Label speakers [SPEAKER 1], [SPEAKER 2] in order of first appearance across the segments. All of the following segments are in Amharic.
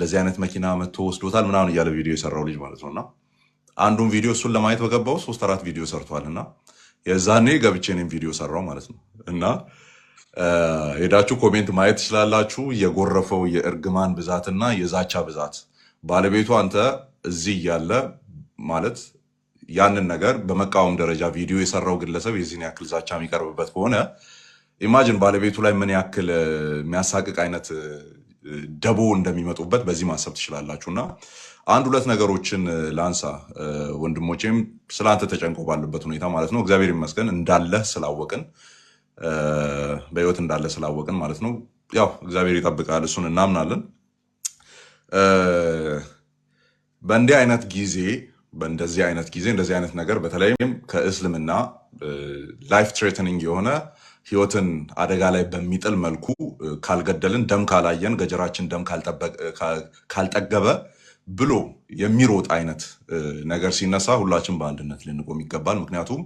[SPEAKER 1] እንደዚህ አይነት መኪና መጥቶ ወስዶታል ምናምን እያለ ቪዲዮ የሰራው ልጅ ማለት ነውና አንዱን ቪዲዮ እሱን ለማየት በገባው 3-4 ቪዲዮ ሰርቷልና የዛኔ ገብቼ እኔም ቪዲዮ ሰራው ማለት ነው። እና ሄዳችሁ ኮሜንት ማየት ትችላላችሁ። የጎረፈው የእርግማን ብዛትና የዛቻ ብዛት ባለቤቱ አንተ እዚህ ያለ ማለት ያንን ነገር በመቃወም ደረጃ ቪዲዮ የሰራው ግለሰብ የዚህን ያክል ዛቻ የሚቀርብበት ከሆነ ኢማጂን ባለቤቱ ላይ ምን ያክል የሚያሳቅቅ አይነት ደቦ እንደሚመጡበት በዚህ ማሰብ ትችላላችሁና አንድ ሁለት ነገሮችን ላንሳ። ወንድሞቼም ስላንተ ተጨንቆ ባሉበት ሁኔታ ማለት ነው እግዚአብሔር ይመስገን እንዳለ ስላወቅን በህይወት እንዳለ ስላወቅን ማለት ነው ያው እግዚአብሔር ይጠብቃል፣ እሱን እናምናለን። በእንዲህ አይነት ጊዜ እንደዚህ አይነት ነገር በተለይም ከእስልምና ላይፍ ትሬተኒንግ የሆነ ህይወትን አደጋ ላይ በሚጥል መልኩ ካልገደልን ደም ካላየን ገጀራችን ደም ካልጠገበ ብሎ የሚሮጥ አይነት ነገር ሲነሳ ሁላችን በአንድነት ልንቆም ይገባል። ምክንያቱም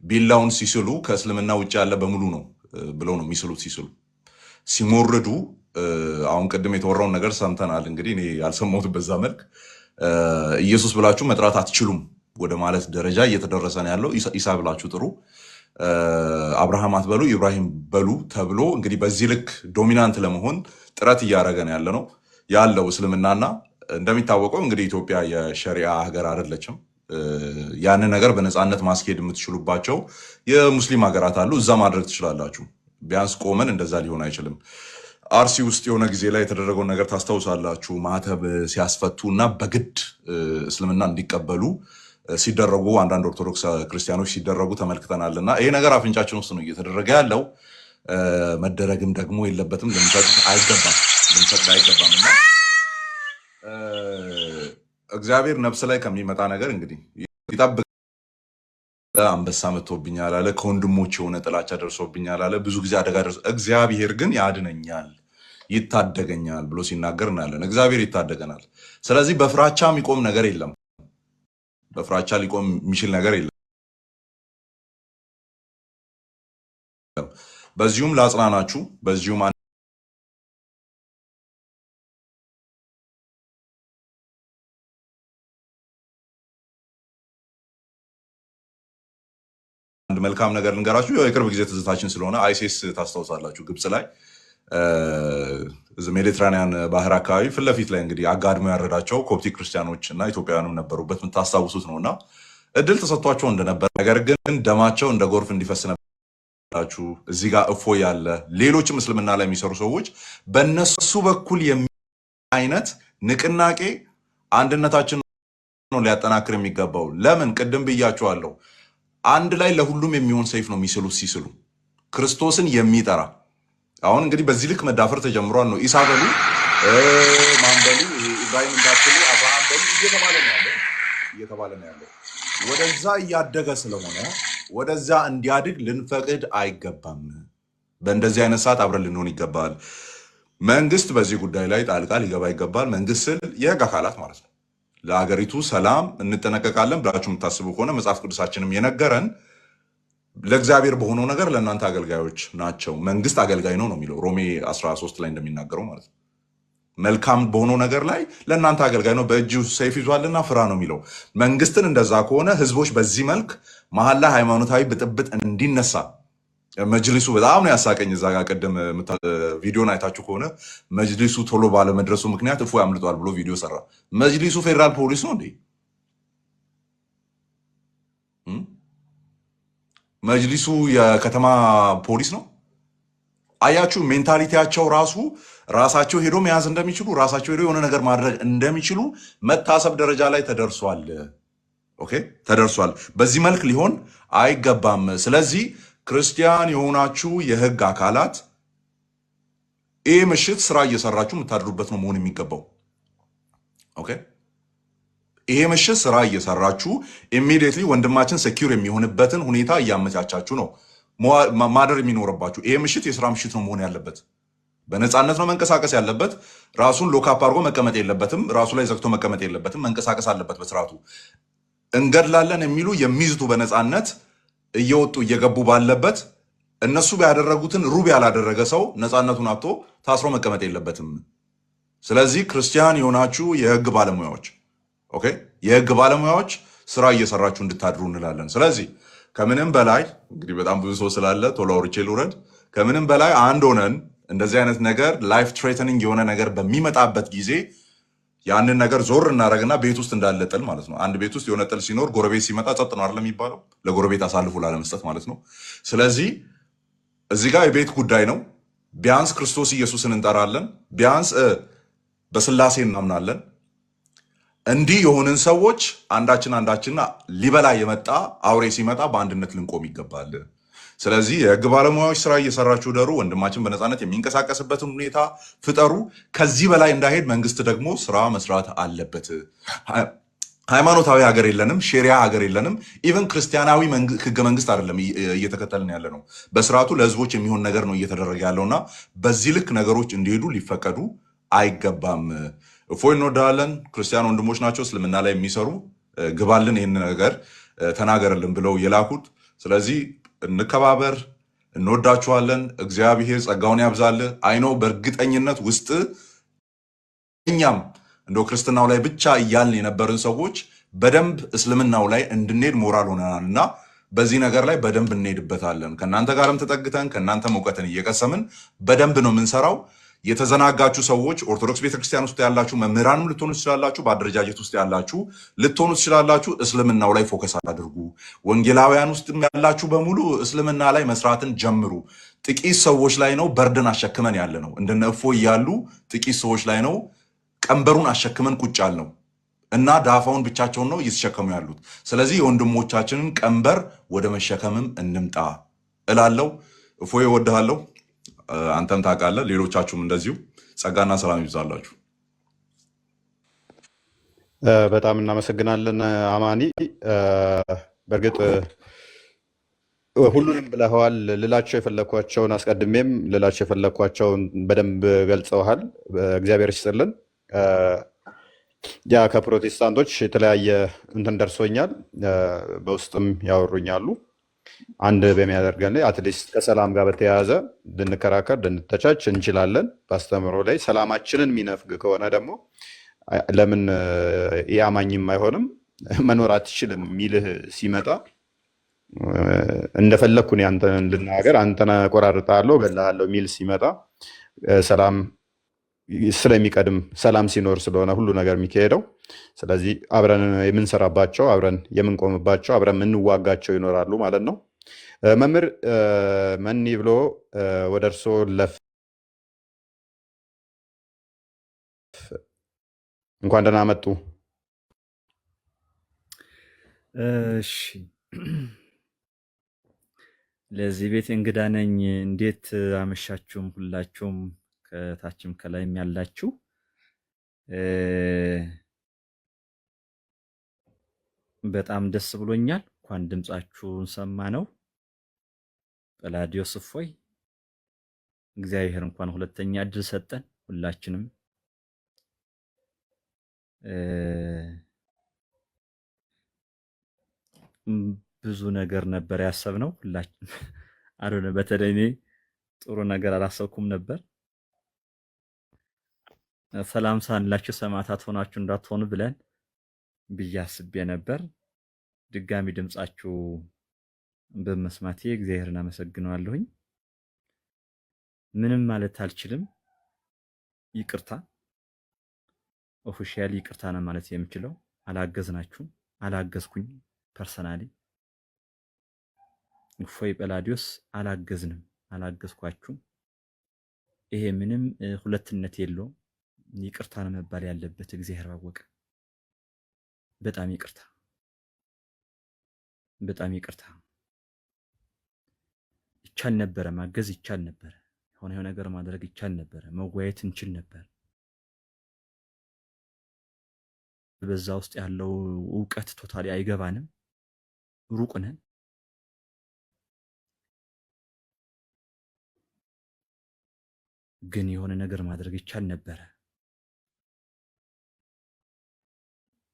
[SPEAKER 1] ቢላውን ሲስሉ ከእስልምና ውጭ ያለ በሙሉ ነው ብለው ነው የሚስሉት። ሲሞርዱ አሁን ቅድም የተወራውን ነገር ሰምተናል። እንግዲህ እኔ ያልሰማሁት በዛ መልክ ኢየሱስ ብላችሁ መጥራት አትችሉም ወደ ማለት ደረጃ እየተደረሰ ነው ያለው። ኢሳ ብላችሁ ጥሩ፣ አብርሃም አትበሉ ኢብራሂም በሉ ተብሎ እንግዲህ በዚህ ልክ ዶሚናንት ለመሆን ጥረት እያደረገ ነው ያለው እስልምናና እንደሚታወቀው እንግዲህ ኢትዮጵያ የሸሪዓ ሀገር አይደለችም። ያንን ነገር በነፃነት ማስኬድ የምትችሉባቸው የሙስሊም ሀገራት አሉ። እዛ ማድረግ ትችላላችሁ። ቢያንስ ቆመን እንደዛ ሊሆን አይችልም። አርሲ ውስጥ የሆነ ጊዜ ላይ የተደረገውን ነገር ታስታውሳላችሁ። ማተብ ሲያስፈቱ እና በግድ እስልምና እንዲቀበሉ ሲደረጉ አንዳንድ ኦርቶዶክስ ክርስቲያኖች ሲደረጉ ተመልክተናል። እና ይሄ ነገር አፍንጫችን ውስጥ ነው እየተደረገ ያለው። መደረግም ደግሞ የለበትም፣ ልንፈቅድ አይገባም። እና እግዚአብሔር ነፍስ ላይ ከሚመጣ ነገር እንግዲህ ይጠብቅ። አንበሳ መጥቶብኛል አለ፣ ከወንድሞች የሆነ ጥላቻ ደርሶብኛል አለ፣ ብዙ ጊዜ አደጋ ደርሶ እግዚአብሔር ግን ያድነኛል ይታደገኛል ብሎ ሲናገር እናያለን። እግዚአብሔር ይታደገናል። ስለዚህ በፍራቻ የሚቆም ነገር የለም። በፍራቻ ሊቆም የሚችል ነገር የለም። በዚሁም ላጽናናችሁ፣ በዚሁም አንድ መልካም ነገር ልንገራችሁ። የቅርብ ጊዜ ትዝታችን ስለሆነ አይሲስ ታስታውሳላችሁ፣ ግብፅ ላይ ሜዲትራኒያን ባህር አካባቢ ፊት ለፊት ላይ እንግዲህ አጋድሞ ያረዳቸው ኮፕቲክ ክርስቲያኖች እና ኢትዮጵያውያንም ነበሩበት፣ የምታስታውሱት ነው። እና እድል ተሰጥቷቸው እንደነበር ነገር ግን ደማቸው እንደ ጎርፍ እንዲፈስ ነበራችሁ። እዚህ ጋር እፎ ያለ ሌሎችም እስልምና ላይ የሚሰሩ ሰዎች በእነሱ በኩል አይነት ንቅናቄ አንድነታችን ነው ሊያጠናክር የሚገባው። ለምን ቅድም ብያችኋለሁ፣ አንድ ላይ ለሁሉም የሚሆን ሰይፍ ነው የሚስሉት። ሲስሉ ክርስቶስን የሚጠራ አሁን እንግዲህ በዚህ ልክ መዳፈር ተጀምሯል ነው። ኢሳ በሉ ማንበሉ ኢብራሂም እንዳትሉ አብርሃም በሉ እየተባለ ነው ያለው። ወደዛ እያደገ ስለሆነ ወደዛ እንዲያድግ ልንፈቅድ አይገባም። በእንደዚህ አይነት ሰዓት አብረን ልንሆን ይገባል። መንግስት በዚህ ጉዳይ ላይ ጣልቃ ሊገባ ይገባል። መንግስት ስል የህግ አካላት ማለት ነው። ለሀገሪቱ ሰላም እንጠነቀቃለን ብላችሁ የምታስቡ ከሆነ መጽሐፍ ቅዱሳችንም የነገረን ለእግዚአብሔር በሆነው ነገር ለእናንተ አገልጋዮች ናቸው። መንግስት አገልጋይ ነው የሚለው ሮሜ 13 ላይ እንደሚናገረው ማለት ነው። መልካም በሆነው ነገር ላይ ለእናንተ አገልጋይ ነው፣ በእጁ ሰይፍ ይዟልና ፍራ ነው የሚለው። መንግስትን እንደዛ ከሆነ ህዝቦች በዚህ መልክ መሀል ላይ ሃይማኖታዊ ብጥብጥ እንዲነሳ መጅሊሱ በጣም ነው ያሳቀኝ። እዛ ጋር ቅድም ቪዲዮን አይታችሁ ከሆነ መጅሊሱ ቶሎ ባለመድረሱ ምክንያት እፎይ አምልጧል ብሎ ቪዲዮ ሰራ። መጅሊሱ ፌዴራል ፖሊስ ነው እንዴ? መጅሊሱ የከተማ ፖሊስ ነው? አያችሁ፣ ሜንታሊቲያቸው ራሳቸው ሄዶ መያዝ እንደሚችሉ ራሳቸው ሄዶ የሆነ ነገር ማድረግ እንደሚችሉ መታሰብ ደረጃ ላይ ተደርሷል። ኦኬ ተደርሷል። በዚህ መልክ ሊሆን አይገባም። ስለዚህ ክርስቲያን የሆናችሁ የህግ አካላት ይህ ምሽት ስራ እየሰራችሁ የምታድሩበት ነው መሆን የሚገባው። ኦኬ ይሄ ምሽት ስራ እየሰራችሁ ኢሚዲየትሊ ወንድማችን ሴኪዩር የሚሆንበትን ሁኔታ እያመቻቻችሁ ነው ማደር የሚኖርባችሁ። ይሄ ምሽት የስራ ምሽት ነው መሆን ያለበት። በነፃነት ነው መንቀሳቀስ ያለበት። ራሱን ሎካፕ አድርጎ መቀመጥ የለበትም። ራሱ ላይ ዘግቶ መቀመጥ የለበትም። መንቀሳቀስ አለበት በስርዓቱ። እንገድላለን የሚሉ የሚዝቱ በነፃነት እየወጡ እየገቡ ባለበት እነሱ ያደረጉትን ሩብ ያላደረገ ሰው ነፃነቱን አጥቶ ታስሮ መቀመጥ የለበትም። ስለዚህ ክርስቲያን የሆናችሁ የህግ ባለሙያዎች ኦኬ፣ የህግ ባለሙያዎች ስራ እየሰራችሁ እንድታድሩ እንላለን። ስለዚህ ከምንም በላይ እንግዲህ በጣም ብዙ ሰው ስላለ ቶሎ አውርቼ ልውረድ። ከምንም በላይ አንድ ሆነን እንደዚህ አይነት ነገር ላይፍ ትሬተኒንግ የሆነ ነገር በሚመጣበት ጊዜ ያንን ነገር ዞር እናደረግና ቤት ውስጥ እንዳለ ጥል ማለት ነው። አንድ ቤት ውስጥ የሆነ ጥል ሲኖር ጎረቤት ሲመጣ ጸጥ ነው አይደል የሚባለው? ለጎረቤት አሳልፎ ላለመስጠት ማለት ነው። ስለዚህ እዚህ ጋር የቤት ጉዳይ ነው። ቢያንስ ክርስቶስ ኢየሱስን እንጠራለን፣ ቢያንስ በስላሴ እናምናለን። እንዲህ የሆንን ሰዎች አንዳችን ሊበላ የመጣ አውሬ ሲመጣ በአንድነት ልንቆም ይገባል። ስለዚህ የህግ ባለሙያዎች ስራ እየሰራችሁ ደሩ። ወንድማችን በነፃነት የሚንቀሳቀስበትን ሁኔታ ፍጠሩ። ከዚህ በላይ እንዳይሄድ መንግስት ደግሞ ስራ መስራት አለበት። ሃይማኖታዊ ሀገር የለንም፣ ሼሪያ ሀገር የለንም። ኢቨን ክርስቲያናዊ ህገ መንግስት አይደለም እየተከተልን ያለ ነው። በስርዓቱ ለህዝቦች የሚሆን ነገር ነው እየተደረገ ያለውና በዚህ ልክ ነገሮች እንዲሄዱ ሊፈቀዱ አይገባም። እፎይ እንወዳለን። ክርስቲያን ወንድሞች ናቸው እስልምና ላይ የሚሰሩ ግባልን፣ ይህን ነገር ተናገርልን ብለው የላኩት። ስለዚህ እንከባበር፣ እንወዳችኋለን። እግዚአብሔር ጸጋውን ያብዛል። አይነው በእርግጠኝነት ውስጥ እኛም እንደው ክርስትናው ላይ ብቻ እያልን የነበርን ሰዎች በደንብ እስልምናው ላይ እንድንሄድ ሞራል ሆነናል እና በዚህ ነገር ላይ በደንብ እንሄድበታለን። ከእናንተ ጋርም ተጠግተን ከእናንተም እውቀትን እየቀሰምን በደንብ ነው የምንሰራው። የተዘናጋችሁ ሰዎች ኦርቶዶክስ ቤተክርስቲያን ውስጥ ያላችሁ መምህራንም ልትሆኑ ትችላላችሁ፣ በአደረጃጀት ውስጥ ያላችሁ ልትሆኑ ትችላላችሁ። እስልምናው ላይ ፎከስ አድርጉ። ወንጌላውያን ውስጥ ያላችሁ በሙሉ እስልምና ላይ መስራትን ጀምሩ። ጥቂት ሰዎች ላይ ነው በርደን አሸክመን ያለ ነው። እንደነ እፎይ ያሉ ጥቂት ሰዎች ላይ ነው ቀንበሩን አሸክመን ቁጭ ያልነው እና ዳፋውን ብቻቸውን ነው እየተሸከሙ ያሉት። ስለዚህ የወንድሞቻችንን ቀንበር ወደ መሸከምም እንምጣ እላለሁ። እፎይ እወድሃለሁ። አንተም ታውቃለህ፣ ሌሎቻችሁም እንደዚሁ። ጸጋና ሰላም ይብዛላችሁ።
[SPEAKER 2] በጣም እናመሰግናለን አማኒ። በእርግጥ ሁሉንም ብለኸዋል። ልላቸው የፈለኳቸውን አስቀድሜም ልላቸው የፈለኳቸውን በደንብ ገልጸውሃል። እግዚአብሔር ይስጥልን። ያ ከፕሮቴስታንቶች የተለያየ እንትን ደርሶኛል፣ በውስጥም ያወሩኛሉ። አንድ በሚያደርገን አትሊስት ከሰላም ጋር በተያያዘ ልንከራከር ልንተቻች እንችላለን። በአስተምሮ ላይ ሰላማችንን የሚነፍግ ከሆነ ደግሞ ለምን የአማኝም አይሆንም መኖር አትችልም የሚልህ ሲመጣ እንደፈለግኩን አንተን ልናገር አንተን ቆራርጣለሁ ገላለሁ የሚል ሲመጣ ሰላም ስለሚቀድም ሰላም ሲኖር ስለሆነ ሁሉ ነገር የሚካሄደው። ስለዚህ አብረን የምንሰራባቸው አብረን የምንቆምባቸው አብረን የምንዋጋቸው ይኖራሉ ማለት ነው። መምህር መኒ ብሎ ወደ እርሶ ለፍ። እንኳን ደህና መጡ።
[SPEAKER 3] እሺ፣ ለዚህ ቤት እንግዳ ነኝ። እንዴት አመሻችሁም? ሁላችሁም ከታችም ከላይም ያላችሁ በጣም ደስ ብሎኛል። እንኳን ድምጻችሁን ሰማ ነው። ጰላዲዮስ እፎይ፣ እግዚአብሔር እንኳን ሁለተኛ እድል ሰጠን። ሁላችንም ብዙ ነገር ነበር ያሰብነው ሁላችን አሮነ። በተለይ እኔ ጥሩ ነገር አላሰብኩም ነበር። ሰላም ሳንላችሁ ሰማዕታት ሆናችሁ እንዳትሆኑ ብለን ብዬ አስቤ ነበር። ድጋሚ ድምጻችሁ በመስማቴ እግዚአብሔርን አመሰግነዋለሁኝ። ምንም ማለት አልችልም። ይቅርታ፣ ኦፊሻሊ ይቅርታ ነው ማለት የምችለው። አላገዝናችሁም፣ አላገዝኩኝ። ፐርሰናሊ እፎይ ጰላዲዮስ አላገዝንም፣ አላገዝኳችሁም። ይሄ ምንም ሁለትነት የለውም። ይቅርታ ነው መባል ያለበት። እግዚአብሔር ባወቀ። በጣም ይቅርታ፣ በጣም ይቅርታ። ይቻል ነበረ፣ ማገዝ ይቻል ነበረ፣ የሆነ ነገር ማድረግ ይቻል ነበረ፣ መወያየት እንችል ነበር። በዛ ውስጥ ያለው እውቀት ቶታሊ አይገባንም፣ ሩቅ ነን። ግን የሆነ ነገር ማድረግ ይቻል ነበረ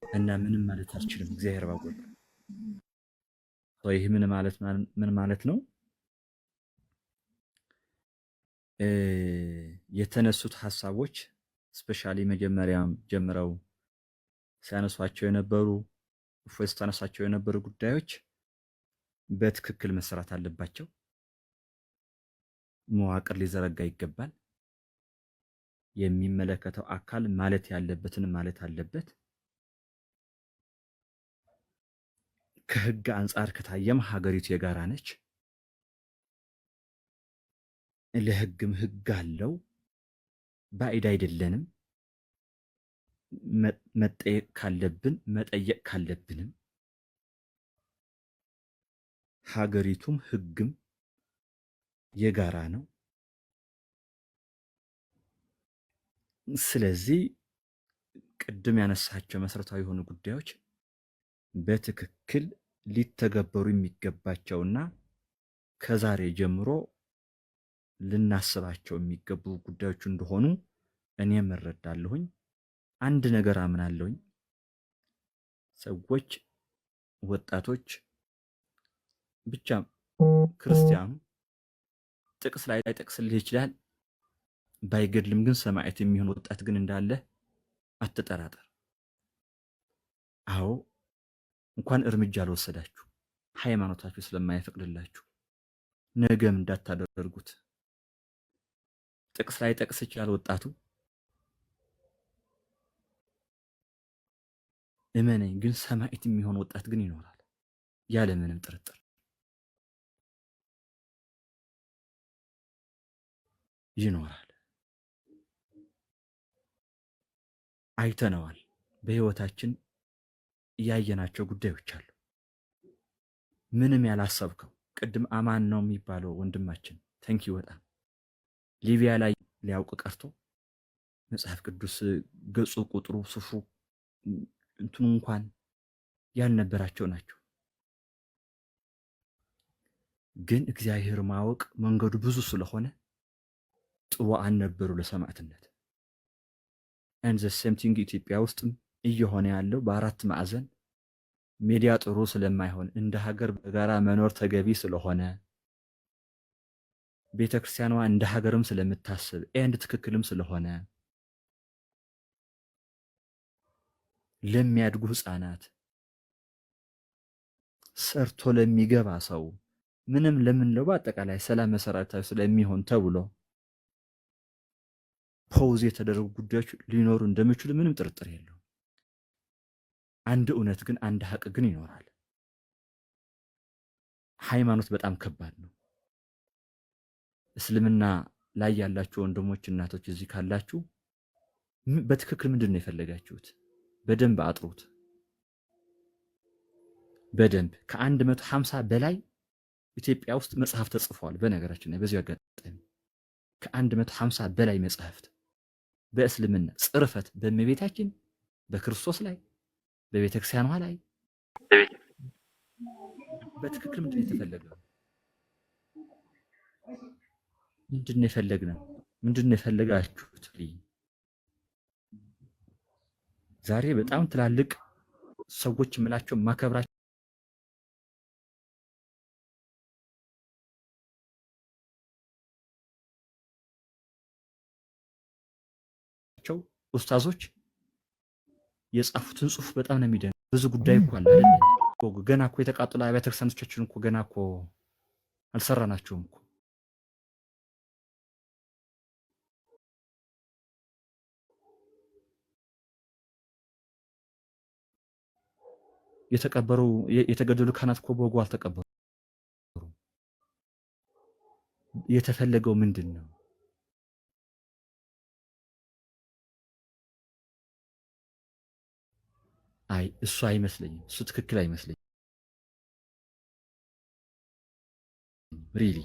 [SPEAKER 3] እና ምንም ማለት አልችልም። እግዚአብሔር ባወቀ። ይህ ምን ማለት ነው? የተነሱት ሐሳቦች ስፔሻሊ መጀመሪያም ጀምረው ሲያነሷቸው የነበሩ እፎይ ስታነሳቸው የነበሩ ጉዳዮች በትክክል መሰራት አለባቸው። መዋቅር ሊዘረጋ ይገባል። የሚመለከተው አካል ማለት ያለበትን ማለት አለበት። ከህግ አንጻር ከታየም ሀገሪቱ የጋራ ነች። ለህግም ህግ አለው። ባዕድ አይደለንም። መጠየቅ ካለብን መጠየቅ ካለብንም ሀገሪቱም ህግም የጋራ ነው። ስለዚህ ቅድም ያነሳቸው መሰረታዊ የሆኑ ጉዳዮች በትክክል ሊተገበሩ የሚገባቸውና ከዛሬ ጀምሮ ልናስባቸው የሚገቡ ጉዳዮች እንደሆኑ እኔም እረዳለሁኝ። አንድ ነገር አምናለሁኝ። ሰዎች፣ ወጣቶች ብቻ ክርስቲያኑ ጥቅስ ላይ ጠቅስልህ ይችላል። ባይገድልም ግን ሰማዕት የሚሆን ወጣት ግን እንዳለ አትጠራጠር። አዎ እንኳን እርምጃ አልወሰዳችሁ ሃይማኖታችሁ ስለማይፈቅድላችሁ ነገም እንዳታደርጉት። ጥቅስ ላይ ጠቅስ ይችላል ወጣቱ፣ እመነኝ ግን ሰማዕት የሚሆን ወጣት ግን ይኖራል ያለ ምንም ጥርጥር ይኖራል። አይተነዋል። በህይወታችን ያየናቸው ጉዳዮች አሉ። ምንም ያላሰብከው ቅድም አማን ነው የሚባለው ወንድማችን ተንኪ በጣም ሊቢያ ላይ ሊያውቅ ቀርቶ መጽሐፍ ቅዱስ ገጹ ቁጥሩ ስፍሩ እንትኑ እንኳን ያልነበራቸው ናቸው። ግን እግዚአብሔር ማወቅ መንገዱ ብዙ ስለሆነ ጥዋዕን ነበሩ ለሰማዕትነት። and the same thing ኢትዮጵያ ውስጥም እየሆነ ያለው በአራት ማዕዘን ሚዲያ ጥሩ ስለማይሆን እንደ ሀገር በጋራ መኖር ተገቢ ስለሆነ ቤተክርስቲያኗ እንደ ሀገርም ስለምታስብ and ትክክልም ስለሆነ ለሚያድጉ ህፃናት ሰርቶ ለሚገባ ሰው ምንም ለምን ነው በአጠቃላይ ሰላም መሰረታዊ ስለሚሆን ተብሎ ፖዝ የተደረጉ ጉዳዮች ሊኖሩ እንደሚችሉ ምንም ጥርጥር የለውም። አንድ እውነት ግን አንድ ሀቅ ግን ይኖራል። ሃይማኖት በጣም ከባድ ነው። እስልምና ላይ ያላችሁ ወንድሞች እናቶች እዚህ ካላችሁ በትክክል ምንድን ነው የፈለጋችሁት? በደንብ አጥሩት። በደንብ ከ150 በላይ ኢትዮጵያ ውስጥ መጽሐፍ ተጽፏል። በነገራችን ላይ በዚህ አጋጣሚ ከ150 በላይ መጽሐፍት በእስልምና ጽርፈት በእመቤታችን በክርስቶስ ላይ በቤተክርስቲያኗ ላይ በትክክል ምንድን ነው የተፈለገው? ምንድን ነው የፈለግነው? ምንድን ነው የፈለጋችሁት? ዛሬ በጣም ትላልቅ ሰዎች የምላቸው ማከብራቸው ኡስታዞች የጻፉትን ጽሁፍ በጣም ነው የሚደንቅ። ብዙ ጉዳይ እኮ አለ አይደል? ገና እኮ የተቃጠሉ አብያተ ክርስቲያኖቻችን እኮ ገና እኮ አልሰራናቸውም እኮ። የተቀበሩ የተገደሉ ካህናት እኮ በወጉ አልተቀበሩ። የተፈለገው ምንድን ነው? አይ እሱ አይመስለኝም። እሱ ትክክል አይመስለኝም። ሪሊ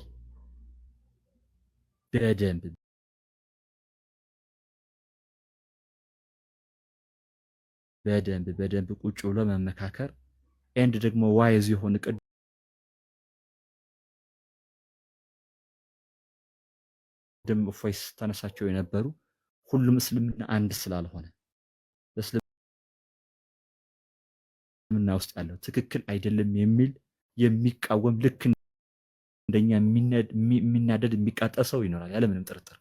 [SPEAKER 3] በደንብ ቁጭ ብሎ መመካከር ኤንድ ደግሞ ዋይዝ የሆነ ቅድም ፎይስ ተነሳቸው የነበሩ ሁሉም እስልምና አንድ ስላልሆነ እስልምና ውስጥ ያለው ትክክል አይደለም የሚል የሚቃወም ልክ እንደኛ የሚናደድ የሚቃጠል ሰው ይኖራል ያለምንም ጥርጥር።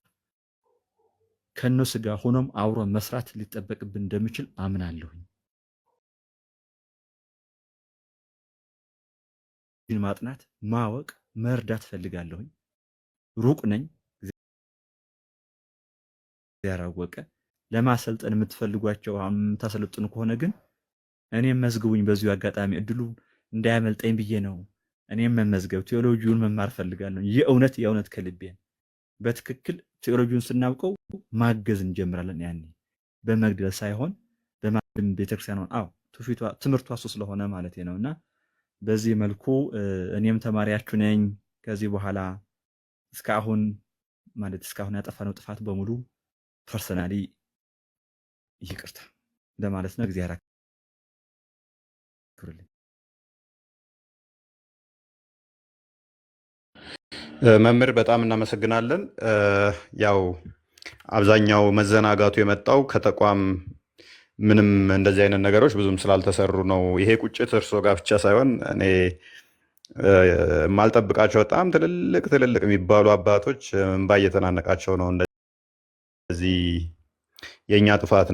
[SPEAKER 3] ከነሱ ጋር ሆኖም አብሮ መስራት ሊጠበቅብን እንደሚችል አምናለሁኝ። ግን ማጥናት፣ ማወቅ፣ መርዳት ፈልጋለሁኝ። ሩቅ ነኝ ያራወቀ ለማሰልጠን የምትፈልጓቸው የምታሰለጥኑ ከሆነ ግን እኔም መዝግቡኝ። በዚሁ አጋጣሚ እድሉ እንዳያመልጠኝ ብዬ ነው። እኔም መመዝገብ ቴዎሎጂውን መማር ፈልጋለሁ። የእውነት ከልቤ በትክክል ቴዎሎጂውን ስናውቀው ማገዝ እንጀምራለን። ያኔ በመግደል ሳይሆን በማድም ቤተክርስቲያኗን ትምህርቷ እሱ ስለሆነ ማለት ነውና በዚህ መልኩ እኔም ተማሪያችሁ ነኝ። ከዚህ በኋላ እስካሁን ያጠፋነው ጥፋት በሙሉ ፐርሰናሊ ይቅርታ ለማለት ነው። እግዚአብሔር ያክብርልኝ።
[SPEAKER 2] መምህር በጣም እናመሰግናለን። ያው አብዛኛው መዘናጋቱ የመጣው ከተቋም ምንም እንደዚህ አይነት ነገሮች ብዙም ስላልተሰሩ ነው። ይሄ ቁጭት እርስዎ ጋር ብቻ ሳይሆን እኔ የማልጠብቃቸው በጣም ትልልቅ የሚባሉ አባቶች እንባ እየተናነቃቸው ነው። እንደዚህ የእኛ ጥፋት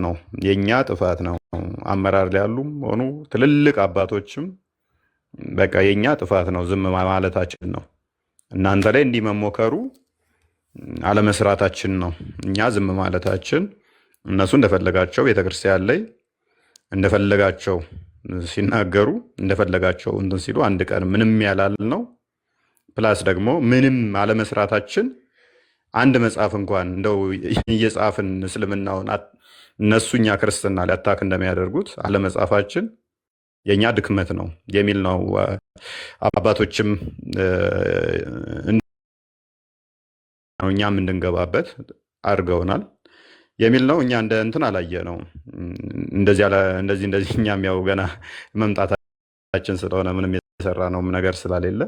[SPEAKER 2] ነው። አመራር ላይ ያሉም ሆኑ ትልልቅ አባቶችም በቃ የእኛ ጥፋት ነው፣ ዝም ማለታችን ነው። እናንተ ላይ እንዲህ መሞከሩ አለመስራታችን ነው። እኛ ዝም ማለታችን፣ እነሱ እንደፈለጋቸው ቤተክርስቲያን ላይ እንደፈለጋቸው ሲናገሩ እንደፈለጋቸው እንትን ሲሉ አንድ ቀን ምንም ያላል ነው። ፕላስ ደግሞ ምንም አለመስራታችን አንድ መጽሐፍ እንኳን እንደው እየጻፍን እስልምናውን እነሱ እኛ ክርስትና ላይ አታክ እንደሚያደርጉት አለመጻፋችን የኛ ድክመት ነው የሚል ነው። አባቶችም እኛም እንድንገባበት አድርገውናል የሚል ነው። እኛ እንደ እንትን አላየ ነው እንደዚህ እኛም ያው ገና መምጣታችን ስለሆነ ምንም የሰራ ነው ነገር ስለሌለ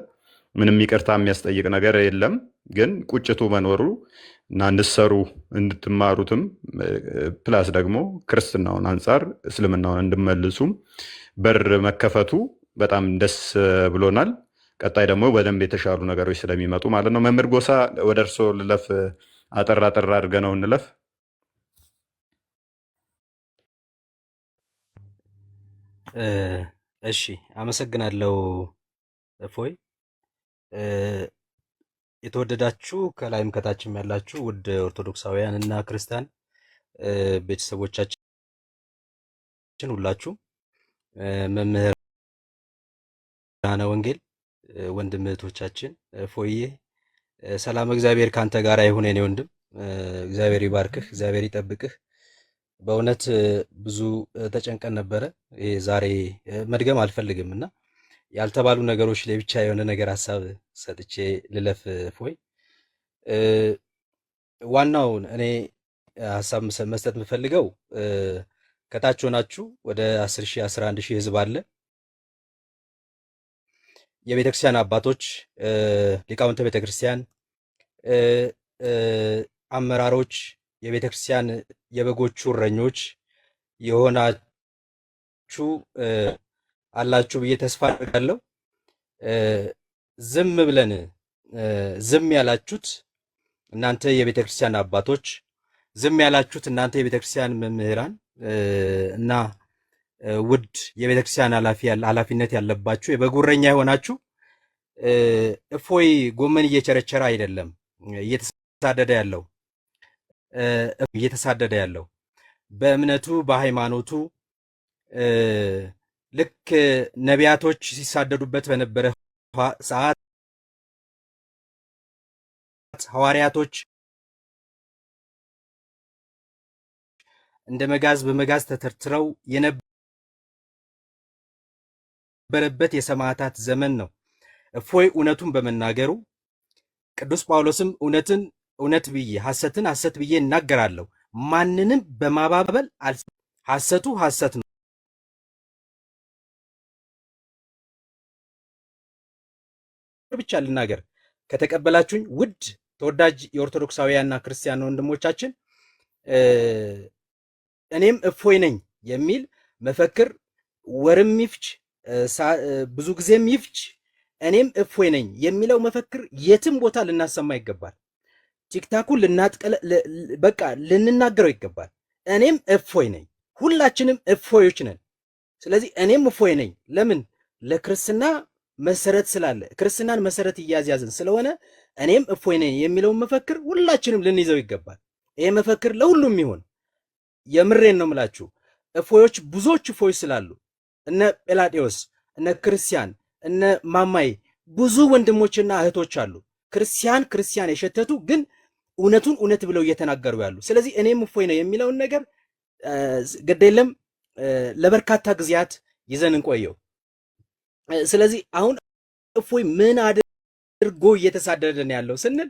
[SPEAKER 2] ምንም ይቅርታ የሚያስጠይቅ ነገር የለም። ግን ቁጭቱ መኖሩ እና እንድትሰሩ እንድትማሩትም ፕላስ ደግሞ ክርስትናውን አንጻር እስልምናውን እንድመልሱም በር መከፈቱ በጣም ደስ ብሎናል። ቀጣይ ደግሞ በደንብ የተሻሉ ነገሮች ስለሚመጡ ማለት ነው። መምህር ጎሳ ወደ እርስዎ ልለፍ። አጠር አድርገነው እንለፍ።
[SPEAKER 4] እሺ፣ አመሰግናለሁ እፎይ። የተወደዳችሁ ከላይም ከታችም ያላችሁ ውድ ኦርቶዶክሳውያን እና ክርስቲያን ቤተሰቦቻችን ሁላችሁ መምህራነ ወንጌል ወንድም እህቶቻችን ፎዬ ሰላም እግዚአብሔር ካንተ ጋር ይሁን። የኔ ወንድም እግዚአብሔር ይባርክህ፣ እግዚአብሔር ይጠብቅህ። በእውነት ብዙ ተጨንቀን ነበረ። ዛሬ መድገም አልፈልግም እና ያልተባሉ ነገሮች ላይ ብቻ የሆነ ነገር ሀሳብ ሰጥቼ ልለፍ። ፎይ ዋናውን እኔ ሀሳብ መስጠት የምፈልገው ከታች ሆናችሁ ወደ 10,000 11,000 ህዝብ አለ። የቤተክርስቲያን አባቶች፣ ሊቃውንተ ቤተክርስቲያን፣ አመራሮች፣ የቤተክርስቲያን የበጎቹ እረኞች የሆናችሁ አላችሁ ብዬ ተስፋ አድርጋለሁ። ዝም ያላችሁት እናንተ የቤተክርስቲያን አባቶች፣ ዝም ያላችሁት እናንተ የቤተክርስቲያን መምህራን እና ውድ የቤተክርስቲያን ኃላፊነት ያለባችሁ የበጉ እረኛ የሆናችሁ እፎይ ጎመን እየቸረቸረ አይደለም እየተሳደደ ያለው በእምነቱ በሃይማኖቱ ልክ ነቢያቶች ሲሳደዱበት በነበረ ሰዓት ሐዋርያቶች እንደ መጋዝ በመጋዝ ተተርትረው የነበረበት የሰማዕታት ዘመን ነው። እፎይ እውነቱን በመናገሩ ቅዱስ ጳውሎስም እውነትን እውነት ብዬ ሐሰትን ሐሰት ብዬ እናገራለሁ፣ ማንንም በማባበል ሐሰቱ ሐሰት ነው ብቻ ልናገር። ከተቀበላችሁኝ ውድ ተወዳጅ የኦርቶዶክሳውያንና ክርስቲያን ወንድሞቻችን እኔም እፎይ ነኝ የሚል መፈክር ወርም ይፍች ብዙ ጊዜም ይፍች እኔም እፎይ ነኝ የሚለው መፈክር የትም ቦታ ልናሰማ ይገባል። ቲክታኩን በቃ ልንናገረው ይገባል። እኔም እፎይ ነኝ፣ ሁላችንም እፎዮች ነን። ስለዚህ እኔም እፎይ ነኝ። ለምን? ለክርስትና መሰረት ስላለ ክርስትናን መሰረት እያዝያዝን ስለሆነ እኔም እፎይ ነኝ የሚለውን መፈክር ሁላችንም ልንይዘው ይገባል። ይሄ መፈክር ለሁሉም ይሆን። የምሬን ነው ምላችሁ። እፎዮች ብዙዎች እፎዮች ስላሉ እነ ጴላጤዎስ፣ እነ ክርስቲያን፣ እነ ማማይ ብዙ ወንድሞችና እህቶች አሉ ክርስቲያን የሸተቱ ግን እውነቱን እውነት ብለው እየተናገሩ ያሉ። ስለዚህ እኔም እፎይ ነው የሚለውን ነገር ግድ የለም ለበርካታ ጊዜያት ይዘን እንቆየው። ስለዚህ አሁን እፎይ ምን አድርጎ እየተሳደደ ነው ያለው ስንል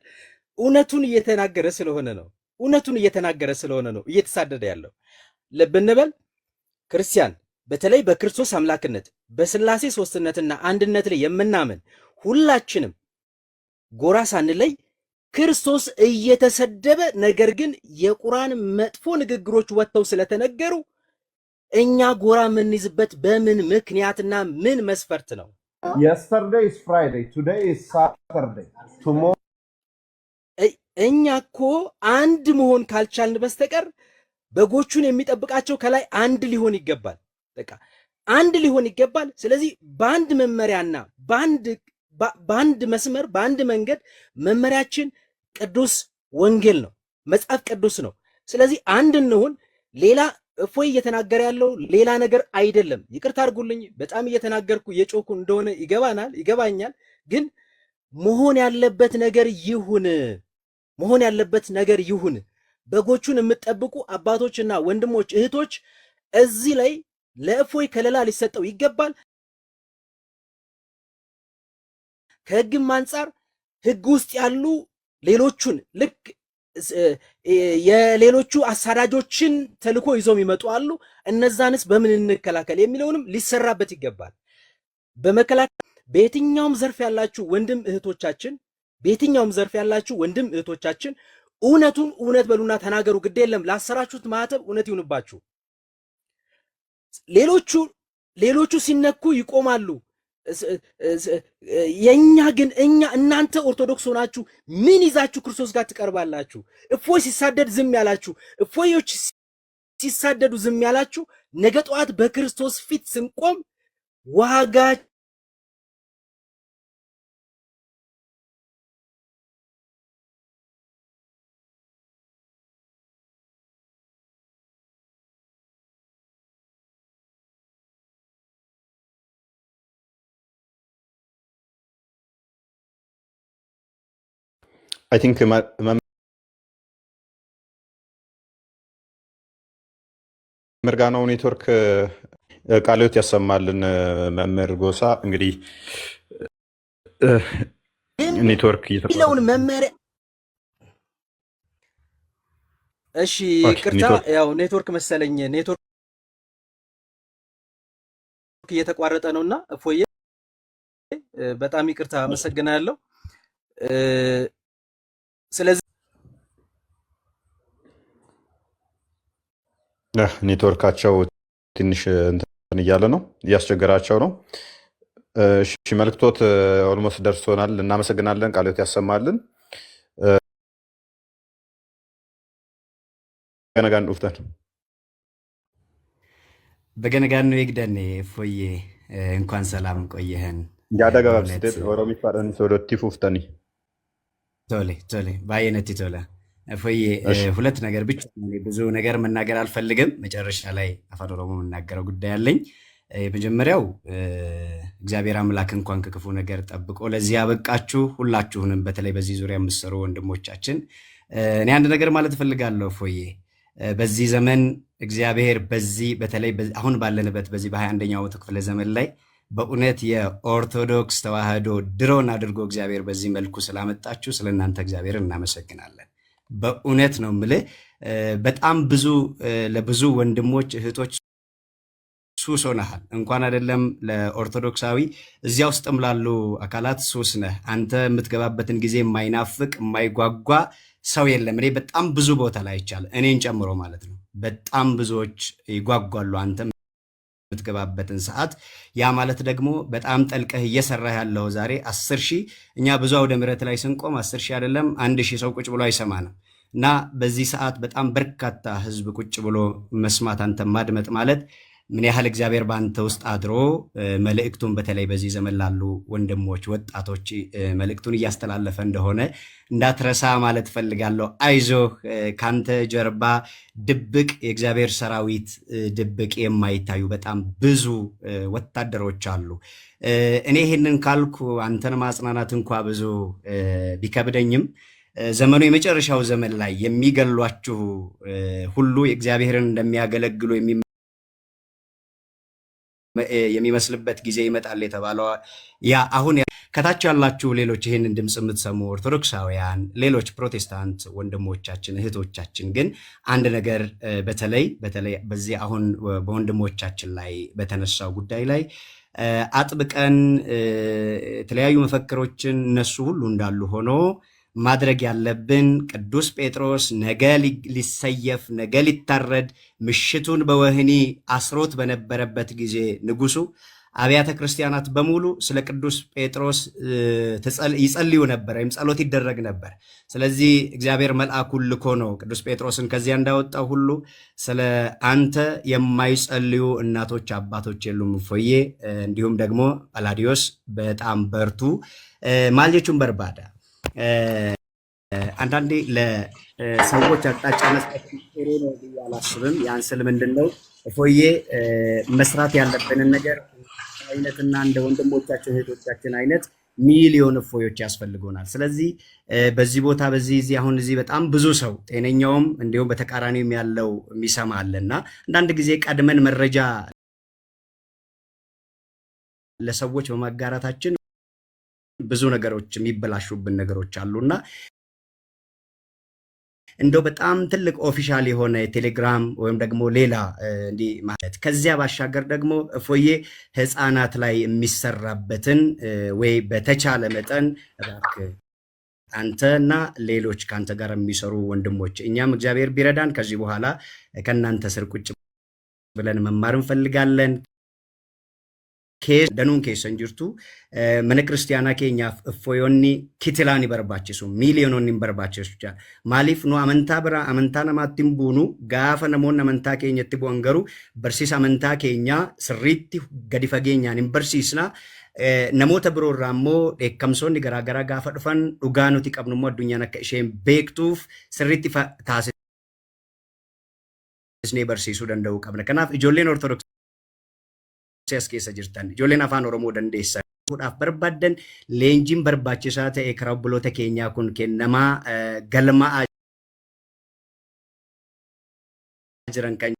[SPEAKER 4] እውነቱን እየተናገረ ስለሆነ ነው። እውነቱን እየተናገረ ስለሆነ ነው እየተሳደደ ያለው። ልብ እንበል ክርስቲያን፣ በተለይ በክርስቶስ አምላክነት በስላሴ ሶስትነትና አንድነት ላይ የምናምን ሁላችንም ጎራ ሳንለይ ክርስቶስ እየተሰደበ ነገር ግን የቁርአን መጥፎ ንግግሮች ወጥተው ስለተነገሩ እኛ ጎራ የምንይዝበት በምን ምክንያትና ምን መስፈርት ነው?
[SPEAKER 5] Yesterday is Friday, today is Saturday, tomorrow
[SPEAKER 4] እኛ እኮ አንድ መሆን ካልቻልን በስተቀር በጎቹን የሚጠብቃቸው ከላይ አንድ ሊሆን ይገባል። በቃ አንድ ሊሆን ይገባል። ስለዚህ በአንድ መመሪያና በአንድ መስመር በአንድ መንገድ መመሪያችን ቅዱስ ወንጌል ነው፣ መጽሐፍ ቅዱስ ነው። ስለዚህ አንድ እንሁን። ሌላ እፎይ እየተናገረ ያለው ሌላ ነገር አይደለም። ይቅርታ አድርጉልኝ፣ በጣም እየተናገርኩ እየጮኩ እንደሆነ ይገባኛል። ግን መሆን ያለበት ነገር ይሁን፣ መሆን ያለበት ነገር ይሁን። በጎቹን የምትጠብቁ አባቶችና ወንድሞች እህቶች፣ እዚህ ላይ ለእፎይ ከለላ ሊሰጠው ይገባል። ከህግም አንጻር ህግ ውስጥ ያሉ ሌሎቹን ልክ የሌሎቹ አሳዳጆችን ተልኮ ይዘው የሚመጡ አሉ። እነዛንስ በምን እንከላከል የሚለውንም ሊሰራበት ይገባል። በመከላከል በየትኛውም ዘርፍ ያላችሁ ወንድም እህቶቻችን እውነቱን እውነት በሉና ተናገሩ። ግድ የለም ላሰራችሁት ማህተብ እውነት ይሁንባችሁ። ሌሎቹ ሲነኩ ይቆማሉ። የኛ ግን እናንተ ኦርቶዶክስ ሆናችሁ ምን ይዛችሁ ክርስቶስ ጋር ትቀርባላችሁ? እፎይ ሲሳደድ ዝም ያላችሁ፣ እፎዮች ሲሳደዱ ዝም ያላችሁ፣ ነገ ጠዋት በክርስቶስ ፊት ስንቆም ዋጋ
[SPEAKER 2] አይ ቲንክ መምህር ጋ ነው ኔትወርክ ቃልዮት ያሰማልን። መምህር ጎሳ እንግዲህ ኔትወርክ
[SPEAKER 4] ይለውን መመሪያ እሺ፣ ይቅርታ ያው ኔትወርክ መሰለኝ ኔትወርክ እየተቋረጠ ነውና እፎዬ በጣም ይቅርታ አመሰግናለሁ። ስለዚህ
[SPEAKER 2] ኔትወርካቸው ትንሽ እንትን እያለ ነው፣ እያስቸገራቸው ነው። እሺ መልክቶት ኦልሞስት ደርሶናል። እናመሰግናለን። ቃልዮት ያሰማልን። ገነጋን ዱፍተን
[SPEAKER 6] በገነጋን ነው ይግደን እፎዬ እንኳን ሰላም ቆየህን።
[SPEAKER 2] ያደጋ ስቴት ኦሮሚ ፋደን ሶዶቲ ፉፍተኒ
[SPEAKER 6] ቶሌ ባየነቲ ቶለ እፎዬ ሁለት ነገር ብቻ፣ ብዙ ነገር መናገር አልፈልግም። መጨረሻ ላይ አፋን ኦሮሞ የምናገረው ጉዳይ አለኝ። የመጀመሪያው እግዚአብሔር አምላክ እንኳን ከክፉ ነገር ጠብቆ ለዚህ ያበቃችሁ ሁላችሁንም፣ በተለይ በዚህ ዙሪያ የምትሰሩ ወንድሞቻችን እኔ አንድ ነገር ማለት እፈልጋለሁ። እፎዬ በዚህ ዘመን እግዚአብሔር በተለይ አሁን ባለንበት በዚህ በ21ኛው ክፍለ ዘመን ላይ በእውነት የኦርቶዶክስ ተዋህዶ ድሮን አድርጎ እግዚአብሔር በዚህ መልኩ ስላመጣችሁ ስለ እናንተ እግዚአብሔር እናመሰግናለን። በእውነት ነው የምልህ። በጣም ለብዙ ወንድሞች እህቶች ሱስ ሆነሃል። እንኳን አይደለም ለኦርቶዶክሳዊ እዚያ ውስጥም ላሉ አካላት ሱስ ነህ አንተ። የምትገባበትን ጊዜ የማይናፍቅ የማይጓጓ ሰው የለም። እኔ በጣም ብዙ ቦታ ላይ ይቻል እኔን ጨምሮ ማለት ነው። በጣም ብዙዎች ይጓጓሉ አንተ የምትገባበትን ሰዓት ያ ማለት ደግሞ በጣም ጠልቀህ እየሰራህ ያለው ዛሬ 10,000 እኛ ብዙ አውደ ምሕረት ላይ ስንቆም 10,000 አይደለም 1,000 ሰው ቁጭ ብሎ አይሰማንም። እና በዚህ ሰዓት በጣም በርካታ ህዝብ ቁጭ ብሎ መስማት አንተ ማድመጥ ማለት ምን ያህል እግዚአብሔር በአንተ ውስጥ አድሮ መልእክቱን በተለይ በዚህ ዘመን ላሉ ወንድሞች ወጣቶች መልእክቱን እያስተላለፈ እንደሆነ እንዳትረሳ ማለት ፈልጋለሁ። አይዞህ፣ ካንተ ጀርባ ድብቅ የእግዚአብሔር ሰራዊት ድብቅ የማይታዩ በጣም ብዙ ወታደሮች አሉ። እኔ ይሄንን ካልኩ አንተን ማጽናናት እንኳ ብዙ ቢከብደኝም ዘመኑ የመጨረሻው ዘመን ላይ የሚገሏችሁ ሁሉ እግዚአብሔርን እንደሚያገለግሉ የሚመስልበት ጊዜ ይመጣል የተባለው ያ አሁን ከታች ያላችሁ ሌሎች ይህንን ድምፅ የምትሰሙ ኦርቶዶክሳውያን፣ ሌሎች ፕሮቴስታንት ወንድሞቻችን እህቶቻችን ግን አንድ ነገር በተለይ በዚህ አሁን በወንድሞቻችን ላይ በተነሳው ጉዳይ ላይ አጥብቀን የተለያዩ መፈክሮችን እነሱ ሁሉ እንዳሉ ሆኖ ማድረግ ያለብን ቅዱስ ጴጥሮስ ነገ ሊሰየፍ ነገ ሊታረድ ምሽቱን በወህኒ አስሮት በነበረበት ጊዜ ንጉሱ አብያተ ክርስቲያናት በሙሉ ስለ ቅዱስ ጴጥሮስ ይጸልዩ ነበር፣ ወይም ጸሎት ይደረግ ነበር። ስለዚህ እግዚአብሔር መልአኩን ልኮ ነው ቅዱስ ጴጥሮስን ከዚያ እንዳወጣው ሁሉ ስለ አንተ የማይጸልዩ እናቶች አባቶች የሉም እፎዬ፣ እንዲሁም ደግሞ ጳላዲዮስ በጣም በርቱ፣ ማልጀቹን በርባዳ አንዳንዴ ለሰዎች አቅጣጫ መስጠት ጥሩ ነው ብዬ አላስብም። ያን ስል ምንድን ነው እፎዬ መስራት ያለብንን ነገር አይነትና እንደ ወንድሞቻችን እህቶቻችን አይነት ሚሊዮን እፎዮች ያስፈልጉናል። ስለዚህ በዚህ ቦታ በዚህ አሁን እዚህ በጣም ብዙ ሰው ጤነኛውም እንዲሁም በተቃራኒውም ያለው የሚሰማ አለና አንዳንድ ጊዜ ቀድመን መረጃ ለሰዎች በማጋራታችን ብዙ ነገሮች የሚበላሹብን ነገሮች አሉና እንደው በጣም ትልቅ ኦፊሻል የሆነ ቴሌግራም ወይም ደግሞ ሌላ እንዲህ ማለት ከዚያ ባሻገር ደግሞ እፎዬ ህፃናት ላይ የሚሰራበትን ወይ በተቻለ መጠን እባክህ አንተና ሌሎች ካንተ ጋር የሚሰሩ ወንድሞች እኛም እግዚአብሔር ቢረዳን ከዚህ በኋላ ከናንተ ስር ቁጭ ብለን መማር እንፈልጋለን። ደኑን ኬሰን ጅርቱ መነ ክርስቲያና ኬኛ እፎዮኒ ኪትላኒ በርባችሱ ሚሊዮኖኒ በርባችሱ ማሊፍ ኑ አመንታ ብራ አመንታ ነማቲን ቡኑ ጋፈ ነሞን አመንታ ኬኘቲ ቦንገሩ በርሲስ አመንታ ኬኛ ስሪቲ ገዲ ፈጌኛን በርሲስና namoota biroo irraa immoo dheekkamsoonni garaagaraa gaafa dhufan dhugaa nuti qabnu immoo addunyaan akka isheen beektuuf sirriitti taasisnee barsiisuu danda'uu qabna. Kanaaf ijoolleen ortodoksii as keessa jirtan, ijoolleen afaan Oromoo dandeessan fuudhaaf barbaadan leenjiin barbaachisaa ta'e karaa obboloota keenyaa kun kennamaa galma'aa jiran kan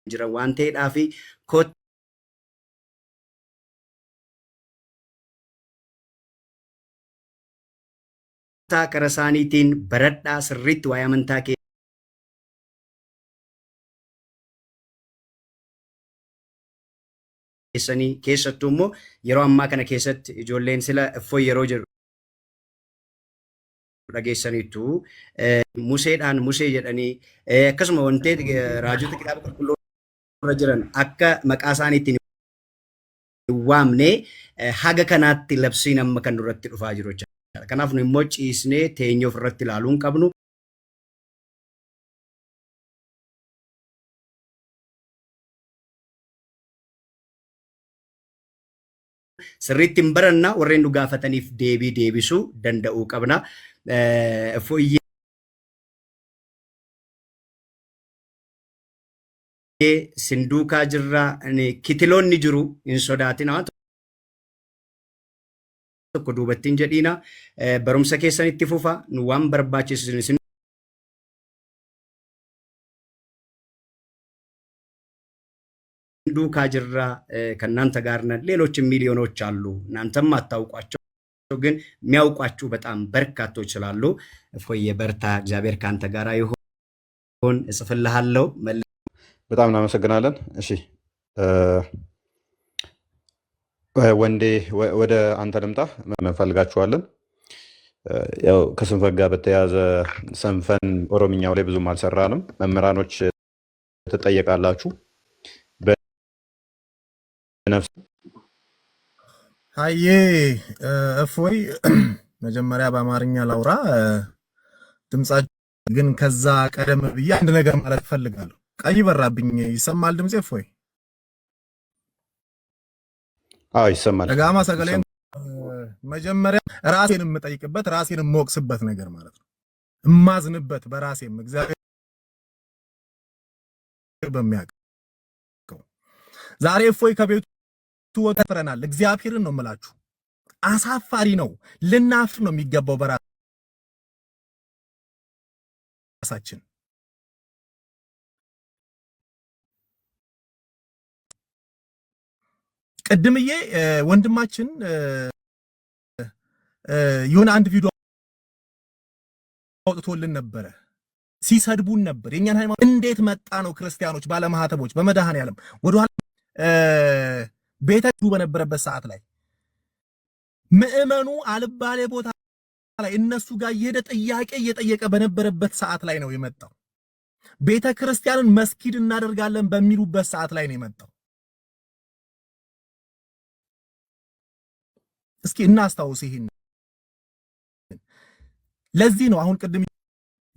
[SPEAKER 6] jiran waan ta'eedhaaf ከረሳኒቲን በረዳ ስሪት ዋያ መንታ keessanii keessattuu immoo yeroo ammaa kana keessatti ijoolleen sila foon yeroo jedhu dhageessaniitu museedhaan musee jedhanii akkasuma wanteet raajota kitaaba qulqulluu irra jiran akka maqaa isaaniitiin waamne haga kanaatti labsiin amma kan duratti dhufaa jiru jechuudha. Kanaaf nu immoo ciisnee teenyee ofirratti ilaaluun qabnu. Sirriitti hin baranna warreen nu gaafataniif deebii deebisuu danda'uu qabna. Fooyyee sinduukaa jirra kitiloonni jiru hin sodaatina. Tokko duubattiin jedhiina barumsa keessanitti fufa nu waan barbaachisu duukaa jirra ከእናንተ ጋር ነን። ሌሎችም ሚሊዮኖች አሉ እናንተም አታውቋቸው ግን የሚያውቋችሁ በጣም በርካቶች ስላሉ እፎዬ በርታ፣ እግዚአብሔር ካንተ ጋር ይሁን፣ እጽፍልሃለሁ።
[SPEAKER 2] በጣም እናመሰግናለን። እሺ ወንዴ ወደ አንተ ልምጣ። እንፈልጋችኋለን። ያው ከስንፈት ጋር በተያያዘ ሰንፈን ኦሮምኛው ላይ ብዙም አልሰራንም። መምህራኖች ትጠየቃላችሁ። ነፍስ
[SPEAKER 7] ሀዬ እፎይ መጀመሪያ በአማርኛ ላውራ ድምጻችሁ ግን ከዛ ቀደም ብዬ አንድ ነገር ማለት እፈልጋለሁ። ቀይ በራብኝ ይሰማል ድምጼ እፎይ?
[SPEAKER 2] አዎ ይሰማል።
[SPEAKER 7] ደጋማ ሰገሌን መጀመሪያ ራሴን የምጠይቅበት ራሴን የምወቅስበት ነገር ማለት ነው። እማዝንበት በራሴም እግዚአብሔር በሚያውቀው ዛሬ እፎይ ከቤቱ ወጥተናል። እግዚአብሔርን ነው የምላችሁ፣ አሳፋሪ ነው። ልናፍር ነው የሚገባው በራሳችን። ቅድምዬ ወንድማችን የሆነ አንድ ቪዲዮ አውጥቶልን ነበረ፣ ሲሰድቡን ነበር። የኛን ሃይማኖት እንዴት መጣ ነው ክርስቲያኖች ባለማህተቦች በመድኃኔዓለም ወደኋላ ቤተ በነበረበት ሰዓት ላይ ምዕመኑ አልባሌ ቦታ ላይ እነሱ ጋር እየሄደ ጥያቄ እየጠየቀ በነበረበት ሰዓት ላይ ነው የመጣው። ቤተ ክርስቲያንን መስጊድ እናደርጋለን በሚሉበት ሰዓት ላይ ነው የመጣው። እስኪ እናስታውስ ይሄን። ለዚህ ነው አሁን ቅድም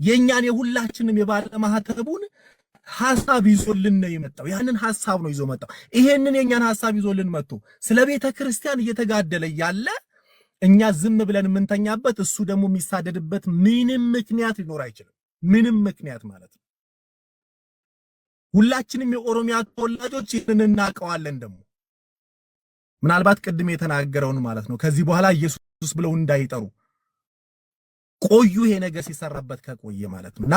[SPEAKER 7] የኛን የሁላችንም የባለ ማህተቡን ሐሳብ ይዞልን ነው የመጣው። ያንን ሐሳብ ነው ይዞ መጣው። ይሄንን የኛን ሐሳብ ይዞልን መጥቶ ስለ ቤተ ክርስቲያን እየተጋደለ ያለ እኛ ዝም ብለን የምንተኛበት እሱ ደግሞ የሚሳደድበት ምንም ምክንያት ሊኖር አይችልም። ምንም ምክንያት ማለት ነው። ሁላችንም የኦሮሚያ ተወላጆች ይህንን እናውቀዋለን። ደግሞ ምናልባት ቅድም የተናገረውን ማለት ነው ከዚህ በኋላ ኢየሱስ ብለው እንዳይጠሩ ቆዩ፣ ይሄ ነገር ሲሰራበት ከቆየ ማለት ነውና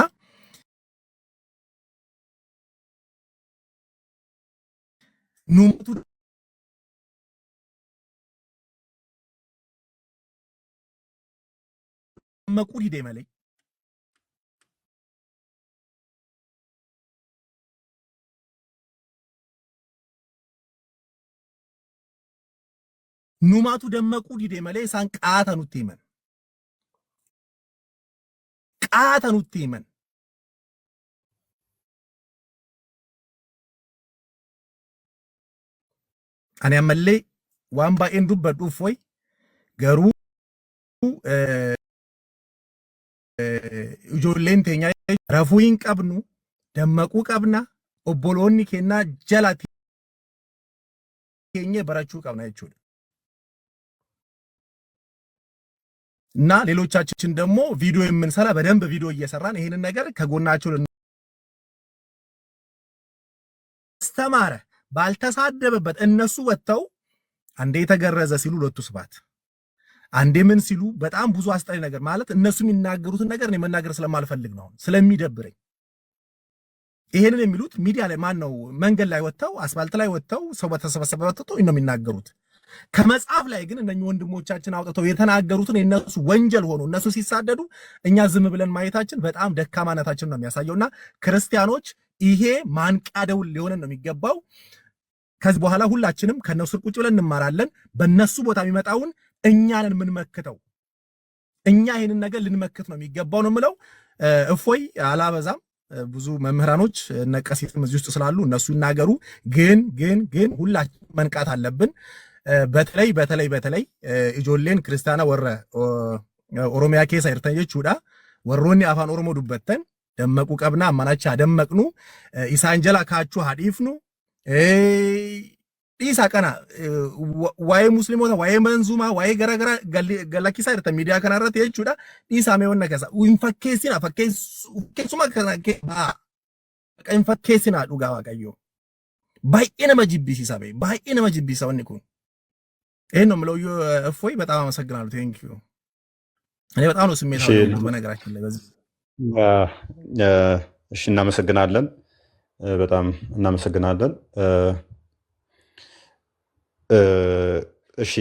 [SPEAKER 7] ኑመቱ መቁድ ሂዴ መለይ ኑማቱ ደመቁ ዲዴ መለይ ሳን ቃተኑት ይመን ቃተኑት ይመን አኔ አመሌ ዋን ባኤን ዱበዱ ፎይ ገሩ ijoolleen teenya rafuu hin qabnu, dammaquu qabna, obboloonni keenya jala keenya barachuu qabna jechuudha. እና ሌሎቻችን ደግሞ ቪዲዮ የምንሰራ በደንብ ቪዲዮ እየሰራን ይሄንን ነገር ከጎናቸው አስተማረ ባልተሳደበበት እነሱ ወጥተው አንዴ የተገረዘ ሲሉ ሁለቱ ስባት አንዴ ምን ሲሉ በጣም ብዙ አስጠሪ ነገር ማለት እነሱ የሚናገሩትን ነገር ነው መናገር ስለማልፈልግ ነው ስለሚደብረኝ ይሄንን የሚሉት ሚዲያ ላይ ማን ነው መንገድ ላይ ወጥተው አስፋልት ላይ ወጥተው ሰው በተሰበሰበበት ወጥተው ነው የሚናገሩት። ከመጽሐፍ ላይ ግን እነኚህ ወንድሞቻችን አውጥተው የተናገሩትን የነሱ ወንጀል ሆኖ እነሱ ሲሳደዱ እኛ ዝም ብለን ማየታችን በጣም ደካማነታችን ነው የሚያሳየውና ክርስቲያኖች ይሄ ማንቃደውል ሊሆን ነው የሚገባው። ከዚህ በኋላ ሁላችንም ከነሱ ቁጭ ብለን እንማራለን። በነሱ ቦታ የሚመጣውን እኛንን ምንመክተው እኛ ይሄንን ነገር ልንመክት ነው የሚገባው ነው የምለው። እፎይ አላበዛም። ብዙ መምህራኖች ነቀሲትም እዚህ ውስጥ ስላሉ እነሱ ይናገሩ። ግን ሁላችንም መንቃት አለብን። በተለይ ኢጆሌን ክርስቲያና ወረ ኦሮሚያ ኬሳ ይርተየች ሁዳ ወሮኒ አፋን ኦሮሞ ዱበተን ደመቁ ቀብና አማናቻ ደመቅኑ ኢሳንጀላ ካቹ ሀዲፍኑ ኢሳ ቀና ዋይ ሙስሊሞታ ዋይ መንዙማ ዋይ ገረገራ ገላኪሳ ይርተ ሚዲያ ከናረት የቹዳ ኢሳ ሜወነ ከሳ ኢንፈኬሲና ፈኬሱማ ከናከ ኢንፈኬሲና ዱጋ ዋቀዮ ባይኤነ መጅቢሲ ሳበ ባይኤነ መጅቢሳ ወንኩ ይሄን ነው የምለው። እፎይ በጣም አመሰግናለሁ። ቴንክ ዩ። እኔ በጣም ነው ስሜታዊ ነው በነገራችን ላይ በዚህ
[SPEAKER 2] እሺ፣ እናመሰግናለን። በጣም እናመሰግናለን። እሺ፣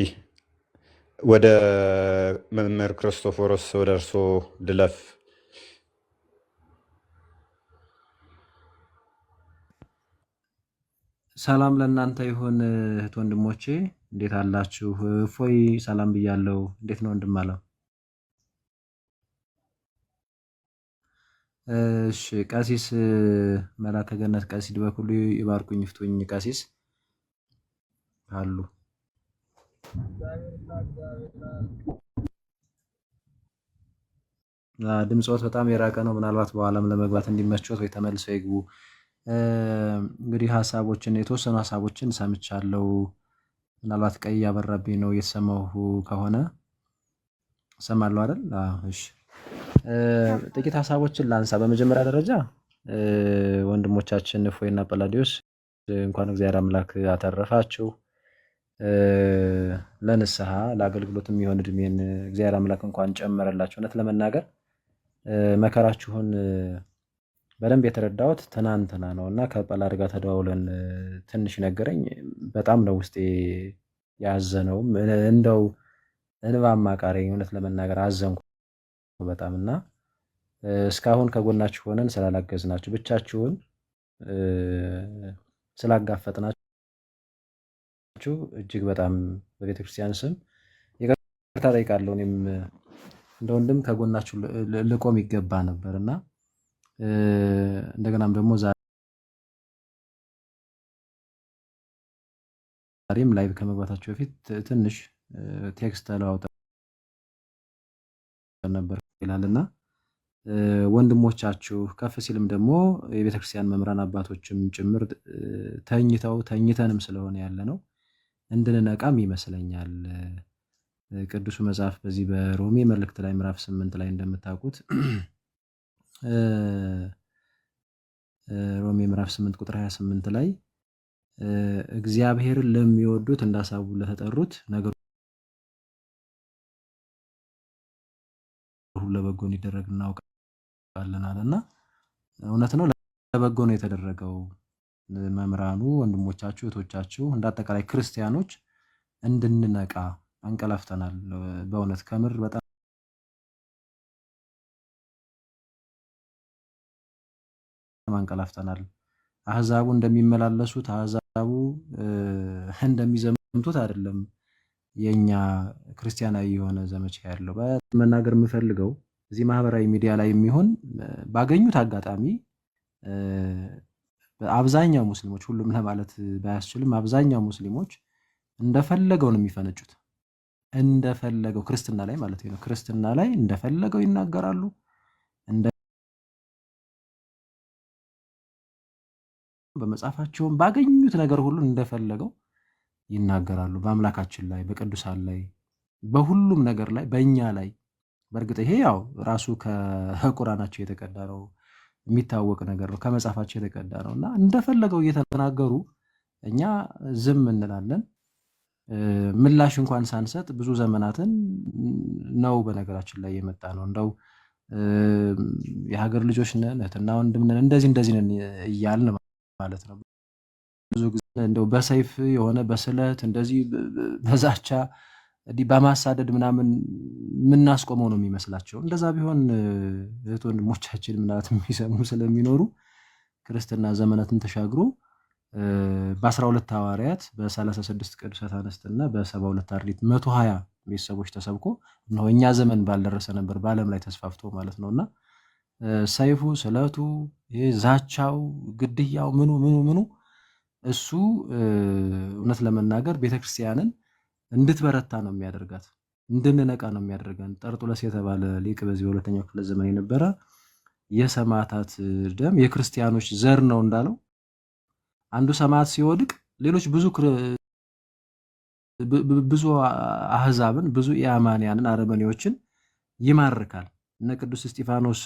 [SPEAKER 2] ወደ መምህር ክርስቶፎሮስ ወደ እርሶ ልለፍ።
[SPEAKER 8] ሰላም ለእናንተ ይሁን እህት ወንድሞቼ፣ እንዴት አላችሁ? እፎይ ሰላም ብያለሁ። እንዴት ነው ወንድም አለው? እሺ፣ ቀሲስ መላከ ገነት ቀሲስ በኩሉ ይባርኩኝ፣ ይፍቱኝ። ቀሲስ አሉ። ድምፅዎት በጣም የራቀ ነው። ምናልባት በኋላም ለመግባት እንዲመችዎት ወይ ተመልሰው ይግቡ። እንግዲህ የተወሰኑ ሀሳቦችን ሰምቻለሁ። ምናልባት ቀይ ያበራብኝ ነው እየተሰማሁ ከሆነ እሰማለሁ አይደል? እሺ፣ ጥቂት ሀሳቦችን ላንሳ። በመጀመሪያ ደረጃ ወንድሞቻችን እፎይና ጳላዲዮስ እንኳን እግዚአብሔር አምላክ አተረፋችሁ ለንስሐ ለአገልግሎት የሚሆን እድሜን እግዚአብሔር አምላክ እንኳን ጨመረላችሁ። እውነት ለመናገር መከራችሁን በደንብ የተረዳሁት ትናንትና ነው እና ከጳላድ ጋር ተደዋውለን ትንሽ ነገረኝ። በጣም ነው ውስጤ ያዘነውም እንደው እንባም አቃረኝ። እውነት ለመናገር አዘንኩ በጣም እና እስካሁን ከጎናችሁ ሆነን ስላላገዝናችሁ ብቻችሁን ስላጋፈጥናችሁ እጅግ በጣም በቤተክርስቲያን ስም ይቅርታ ጠይቃለሁ። እኔም እንደ ወንድም ከጎናችሁ ልቆም ይገባ ነበር እና እንደገናም ደግሞ ዛሬም ላይቭ ከመግባታችሁ በፊት ትንሽ ቴክስት ተለዋውጠን ነበር ይላልና ወንድሞቻችሁ ከፍ ሲልም ደግሞ የቤተክርስቲያን መምህራን አባቶችም ጭምር ተኝተንም ስለሆነ ያለ ነው እንድንነቃም ይመስለኛል። ቅዱሱ መጽሐፍ በዚህ በሮሜ መልእክት ላይ ምዕራፍ 8 ላይ እንደምታውቁት ሮሜ ምዕራፍ 8 ቁጥር 28 ላይ እግዚአብሔርን ለሚወዱት እንደ ሐሳቡ ለተጠሩት ነገር ሁሉ ለበጎ እንዲደረግ እናውቃለን አለና እውነት ነው። ለበጎ ነው የተደረገው። መምህራኑ፣ ወንድሞቻችሁ፣ እህቶቻችሁ እንደ አጠቃላይ ክርስቲያኖች እንድንነቃ አንቀላፍተናል። በእውነት ከምር በጣም አንቀላፍተናል። አህዛቡ እንደሚመላለሱት አህዛቡ እንደሚዘምቱት አይደለም የኛ ክርስቲያናዊ የሆነ ዘመቻ ያለው። መናገር የምፈልገው እዚህ ማህበራዊ ሚዲያ ላይ የሚሆን ባገኙት አጋጣሚ አብዛኛው ሙስሊሞች፣ ሁሉም ለማለት ባያስችልም አብዛኛው ሙስሊሞች እንደፈለገው ነው የሚፈነጩት። እንደፈለገው ክርስትና ላይ ማለት ነው። ክርስትና ላይ እንደፈለገው ይናገራሉ። በመጽሐፋቸውም ባገኙት ነገር ሁሉ እንደፈለገው ይናገራሉ። በአምላካችን ላይ፣ በቅዱሳን ላይ፣ በሁሉም ነገር ላይ፣ በእኛ ላይ። በእርግጥ ይሄ ያው ራሱ ከቁርአናቸው የተቀዳ ነው፣ የሚታወቅ ነገር ነው፣ ከመጽሐፋቸው የተቀዳ ነው እና እንደፈለገው እየተናገሩ እኛ ዝም እንላለን። ምላሽ እንኳን ሳንሰጥ ብዙ ዘመናትን ነው በነገራችን ላይ የመጣ ነው። እንደው የሀገር ልጆች ነን፣ እህትና ወንድም ነን፣ እንደዚህ ነን እያልን ማለት ነው። ብዙ ጊዜ እንደው በሰይፍ የሆነ በስለት እንደዚህ በዛቻ በማሳደድ ምናምን የምናስቆመው ነው የሚመስላቸው። እንደዛ ቢሆን እህት ወንድሞቻችን ምናምን የሚሰሙ ስለሚኖሩ ክርስትና ዘመናትን ተሻግሮ በ12 ሐዋርያት በ36 ቅዱሳት አንስትና በ72 አርድእት 120 ቤተሰቦች ተሰብኮ ነው እኛ ዘመን ባልደረሰ ነበር በዓለም ላይ ተስፋፍቶ ማለት ነውና ሰይፉ፣ ስለቱ፣ ዛቻው፣ ግድያው ምኑ እሱ እውነት ለመናገር ቤተክርስቲያንን እንድትበረታ ነው የሚያደርጋት፣ እንድንነቃ ነው የሚያደርጋን። ጠርጡለስ የተባለ ሊቅ በዚህ በሁለተኛው ክፍለ ዘመን የነበረ የሰማዕታት ደም የክርስቲያኖች ዘር ነው እንዳለው አንዱ ሰማዕት ሲወድቅ ሌሎች ብዙ አህዛብን ብዙ ኢአማንያንን አረመኔዎችን ይማርካል። እነ ቅዱስ እስጢፋኖስ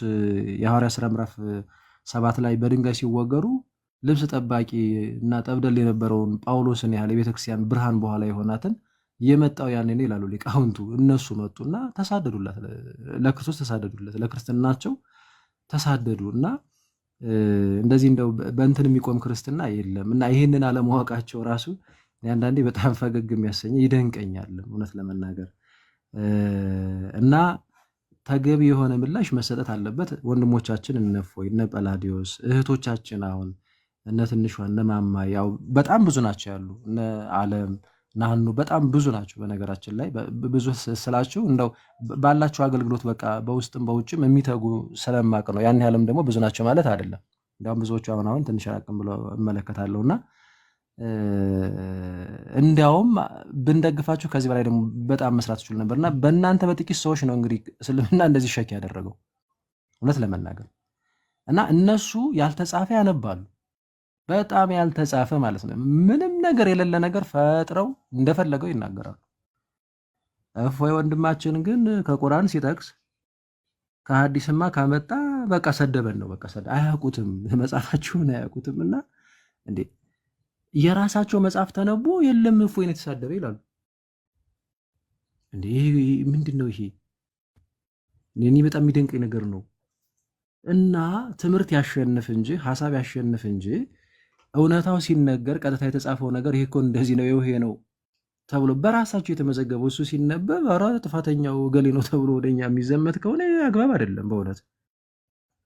[SPEAKER 8] የሐዋርያት ሥራ ምዕራፍ 7 ላይ በድንጋይ ሲወገሩ ልብስ ጠባቂ እና ጠብደል የነበረውን ጳውሎስን ያህል የቤተክርስቲያን ብርሃን በኋላ የሆናትን የመጣው ያኔ ነው ይላሉ ሊቃውንቱ። እነሱ መጡና ተሳደዱለት፣ ለክርስቶስ ተሳደዱለት፣ ለክርስትናቸው ተሳደዱ እና እንደዚህ እንደው በእንትን የሚቆም ክርስትና የለም እና ይህንን አለማወቃቸው ራሱ አንዳንዴ በጣም ፈገግ የሚያሰኘ ይደንቀኛል እውነት ለመናገር እና ተገቢ የሆነ ምላሽ መሰጠት አለበት። ወንድሞቻችን እነ እፎይ እነ ጳላዲዮስ እህቶቻችን አሁን እነ ትንሿ እነ ማማ ያው በጣም ብዙ ናቸው ያሉ እነ ዓለም ናኑ በጣም ብዙ ናቸው። በነገራችን ላይ ብዙ ስላችሁ እንደው ባላችሁ አገልግሎት በቃ በውስጥም በውጭም የሚተጉ ስለማቅ ነው። ያን ያህልም ደግሞ ብዙ ናቸው ማለት አይደለም። እንደውም ብዙዎቹ አሁን ትንሽ አቅም ብሎ እመለከታለሁና እንዲያውም ብንደግፋችሁ ከዚህ በላይ ደግሞ በጣም መስራት ይችሉ ነበርና በእናንተ በጥቂት ሰዎች ነው እንግዲህ እስልምና እንደዚህ ሸክ ያደረገው እውነት ለመናገር እና እነሱ ያልተጻፈ ያነባሉ። በጣም ያልተጻፈ ማለት ነው። ምንም ነገር የሌለ ነገር ፈጥረው እንደፈለገው ይናገራሉ። እፎይ ወንድማችን ግን ከቁርአን ሲጠቅስ ከሐዲስማ ካመጣ በቃ ሰደበን ነው። በቃ አያውቁትም፣ መጽሐፋችሁን አያውቁትም። እና እንዴ የራሳቸው መጽሐፍ ተነቦ የለም እፎይን የተሳደበ ይላሉ። እንዴ ምንድነው ይሄ? እኔ በጣም የሚደንቀኝ ነገር ነው። እና ትምህርት ያሸንፍ እንጂ ሐሳብ ያሸንፍ እንጂ እውነታው ሲነገር ቀጥታ የተጻፈው ነገር ይሄ እኮ እንደዚህ ነው ይሄ ነው ተብሎ በራሳቸው የተመዘገበው እሱ ሲነበብ ኧረ ጥፋተኛው ገሌ ነው ተብሎ ወደኛ የሚዘመት ከሆነ አግባብ አይደለም። በእውነት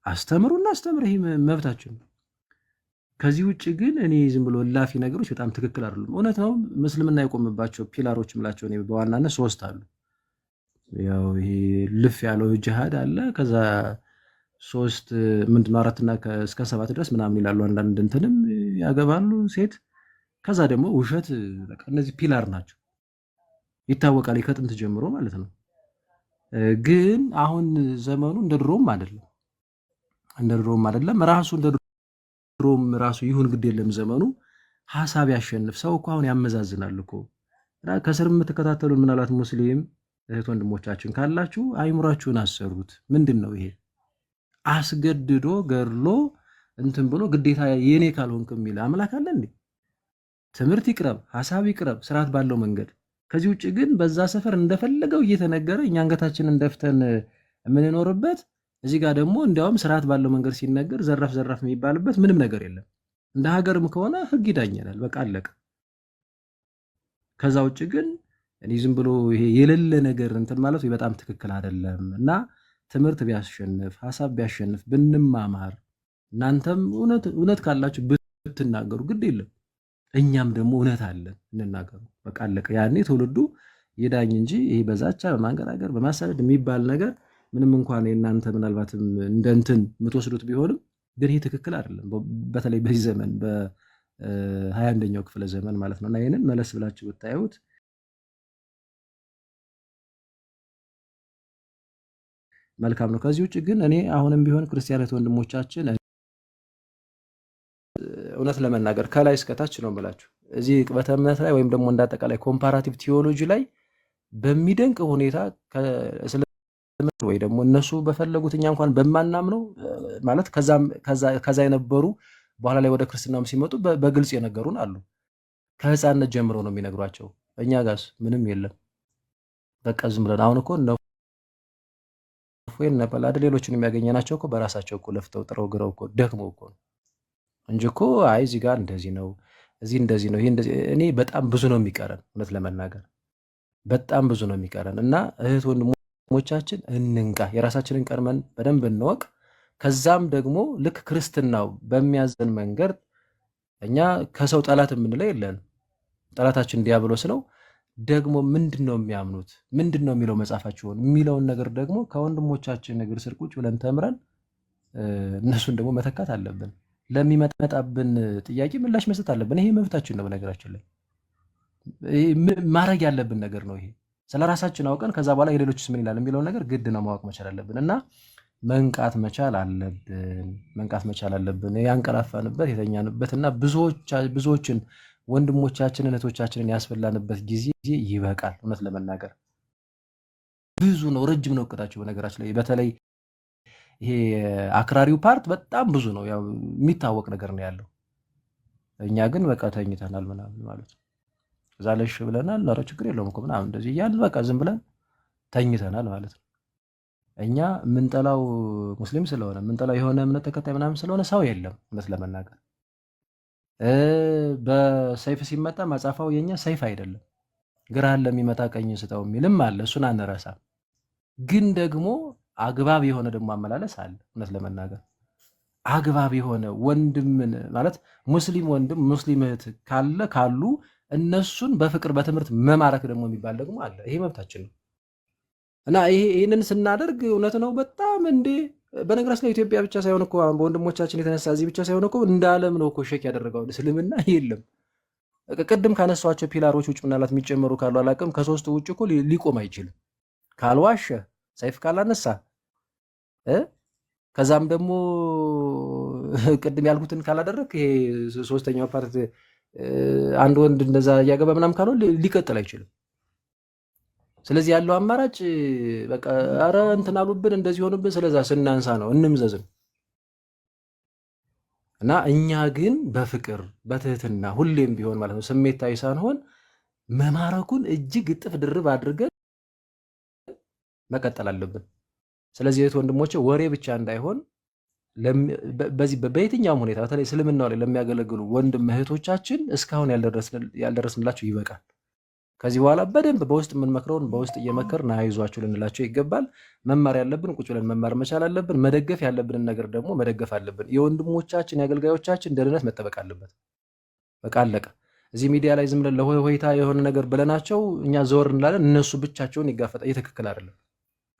[SPEAKER 8] አስተምሩና አስተምር፣ ይሄ መብታችን ነው። ከዚህ ውጭ ግን እኔ ዝም ብሎ ላፊ ነገሮች በጣም ትክክል አይደሉም። እውነት ነው ምስልምና የቆመባቸው ፒላሮች ምላቸው እኔ በዋናነት 3 አሉ። ያው ይሄ ልፍ ያለው ጂሃድ አለ። ከዛ 3 ምንድነው 4 እና እስከ 7 ድረስ ምናምን ይላሉ። አንዳንድ እንትንም ያገባሉ ሴት። ከዛ ደግሞ ውሸት። በቃ እነዚህ ፒላር ናቸው፣ ይታወቃል ከጥንት ጀምሮ ማለት ነው። ግን አሁን ዘመኑ እንደ ድሮም አይደለም፣ እንደ ድሮም አይደለም። ራሱ እንደ ድሮም ራሱ ይሁን ግድ የለም ዘመኑ ሐሳብ ያሸንፍ። ሰው እኮ አሁን ያመዛዝናል እኮ። ከስር የምትከታተሉን ምናልባት ሙስሊም እህት ወንድሞቻችን ካላችሁ አይምሯችሁን አሰሩት። ምንድን ነው ይሄ? አስገድዶ ገድሎ እንትን ብሎ ግዴታ የኔ ካልሆንክ የሚል አምላክ አለ እንዴ? ትምህርት ይቅረብ፣ ሐሳብ ይቅረብ ስርዓት ባለው መንገድ። ከዚህ ውጭ ግን በዛ ሰፈር እንደፈለገው እየተነገረ እኛ አንገታችንን ደፍተን የምንኖርበት፣ እዚህ ጋር ደግሞ እንዲያውም ስርዓት ባለው መንገድ ሲነገር ዘራፍ ዘራፍ የሚባልበት ምንም ነገር የለም። እንደ ሀገርም ከሆነ ህግ ይዳኘናል፣ በቃ አለቀ። ከዛ ውጭ ግን እኔ ዝም ብሎ ይሄ የሌለ ነገር እንትን ማለት በጣም ትክክል አይደለም። እና ትምህርት ቢያሸንፍ ሐሳብ ቢያሸንፍ ብንማማር፣ እናንተም እውነት ካላችሁ ብትናገሩ ግድ የለም፣ እኛም ደግሞ እውነት አለን እንናገሩ፣ በቃ አለቀ። ያኔ ትውልዱ ይዳኝ እንጂ ይሄ በዛቻ በማንገራገር በማሳደድ የሚባል ነገር ምንም እንኳን የእናንተ ምናልባትም እንደ እንትን የምትወስዱት ቢሆንም ግን ይሄ ትክክል አይደለም። በተለይ በዚህ ዘመን በ21ኛው ክፍለ ዘመን ማለት ነው። እና ይህንን መለስ ብላችሁ ብታዩት መልካም ነው። ከዚህ ውጭ ግን እኔ አሁንም ቢሆን ክርስቲያኖች ወንድሞቻችን እውነት ለመናገር ከላይ እስከታች ነው የምላችሁ እዚህ ቅበተ እምነት ላይ ወይም ደግሞ እንዳጠቃላይ ኮምፓራቲቭ ቲዮሎጂ ላይ በሚደንቅ ሁኔታ ወይ ደግሞ እነሱ በፈለጉት እኛ እንኳን በማናምነው ማለት ከዛ የነበሩ በኋላ ላይ ወደ ክርስትናም ሲመጡ በግልጽ የነገሩን አሉ። ከህፃነት ጀምሮ ነው የሚነግሯቸው። እኛ ጋስ ምንም የለም። በቃ ዝም ብለን አሁን እኮ ወይ ነበር ሌሎችን የሚያገኘናቸው እኮ በራሳቸው እኮ ለፍተው ጥረው ግረው እኮ ደክመው እኮ ነው እንጂ እኮ አይ እዚህ ጋር እንደዚህ ነው፣ እዚህ እንደዚህ ነው፣ ይሄ እንደዚህ። እኔ በጣም ብዙ ነው የሚቀረን፣ እውነት ለመናገር በጣም ብዙ ነው የሚቀረን። እና እህት ወንድሞቻችን እንንቃ፣ የራሳችንን ቀድመን በደንብ እንወቅ። ከዛም ደግሞ ልክ ክርስትናው በሚያዘን መንገድ እኛ ከሰው ጠላት የምንለው የለን፣ ጠላታችን ዲያብሎስ ነው። ደግሞ ምንድነው የሚያምኑት ምንድነው የሚለው መጽሐፋቸውን የሚለውን ነገር ደግሞ ከወንድሞቻችን እግር ስር ቁጭ ብለን ተምረን እነሱን ደግሞ መተካት አለብን። ለሚመጣብን ጥያቄ ምላሽ መስጠት አለብን። ይሄ መብታችን ነው። በነገራችን ላይ ማድረግ ያለብን ነገር ነው። ይሄ ስለ ራሳችን አውቀን ከዛ በኋላ የሌሎችስ ምን ይላል የሚለውን ነገር ግድ ነው ማወቅ መቻል አለብን። እና መንቃት መቻል አለብን። ያንቀላፋንበት የተኛንበት እና ብዙዎችን ወንድሞቻችንን እህቶቻችንን ያስፈላንበት ጊዜ ይበቃል። እውነት ለመናገር ብዙ ነው፣ ረጅም ነው እቅዳቸው። በነገራችን ላይ በተለይ ይሄ አክራሪው ፓርት በጣም ብዙ ነው፣ ያው የሚታወቅ ነገር ነው ያለው። እኛ ግን በቃ ተኝተናል ምናምን ማለት ነው። እዛ ለሽ ብለናል፣ ኧረ ችግር የለውም እኮ ምናምን እንደዚህ እያልን በቃ ዝም ብለን ተኝተናል ማለት ነው። እኛ ምንጠላው ሙስሊም ስለሆነ ምንጠላው የሆነ እምነት ተከታይ ምናምን ስለሆነ ሰው የለም። እውነት ለመናገር በሰይፍ ሲመጣ ማጻፋው የኛ ሰይፍ አይደለም። ግራህን ለሚመታ ቀኝ ስጠው የሚልም አለ፣ እሱን አንረሳም። ግን ደግሞ አግባብ የሆነ ደግሞ አመላለስ አለ። እውነት ለመናገር አግባብ የሆነ ወንድምን ማለት ሙስሊም ወንድም ሙስሊም እህት ካሉ እነሱን በፍቅር በትምህርት መማረክ ደግሞ የሚባል ደግሞ አለ። ይሄ መብታችን ነው እና ይህንን ስናደርግ እውነት ነው በጣም እንዴ። በነገራችን ላይ ኢትዮጵያ ብቻ ሳይሆን እኮ በወንድሞቻችን የተነሳ እዚህ ብቻ ሳይሆን እኮ እንደ ዓለም ነው እኮ ሸክ ያደረገው እስልምና የለም። ቅድም ካነሷቸው ፒላሮች ውጭ ምናልባት የሚጨመሩ ካሉ አላውቅም። ከሶስቱ ውጭ እኮ ሊቆም አይችልም። ካልዋሸ፣ ሰይፍ ካላነሳ ከዛም ደግሞ ቅድም ያልኩትን ካላደረክ ይሄ ሶስተኛው ፓርት አንድ ወንድ እንደዛ እያገባ ምናምን ካልሆነ ሊቀጥል አይችልም። ስለዚህ ያለው አማራጭ በቃ አረ እንትን አሉብን እንደዚህ ሆኑብን፣ ስለዛ ስናንሳ ነው እንምዘዝን እና እኛ ግን በፍቅር በትህትና ሁሌም ቢሆን ማለት ነው ስሜታዊ ሳንሆን መማረኩን እጅግ እጥፍ ድርብ አድርገን መቀጠል አለብን። ስለዚህ እህት ወንድሞቼ ወሬ ብቻ እንዳይሆን በዚህ በየትኛውም ሁኔታ በተለይ እስልምናው ላይ ለሚያገለግሉ ወንድም እህቶቻችን እስካሁን ያልደረስንላቸው ይበቃል። ከዚህ በኋላ በደንብ በውስጥ የምንመክረውን በውስጥ እየመከርን አይዟችሁ ልንላቸው ይገባል። መማር ያለብን ቁጭ ብለን መማር መቻል አለብን። መደገፍ ያለብንን ነገር ደግሞ መደገፍ አለብን። የወንድሞቻችን የአገልጋዮቻችን ደህንነት መጠበቅ አለበት። በቃ አለቀ። እዚህ ሚዲያ ላይ ዝም ብለን ለሆይታ የሆነ ነገር ብለናቸው እኛ ዘወር እንላለን፣ እነሱ ብቻቸውን ይጋፈጣ። ትክክል አይደለም።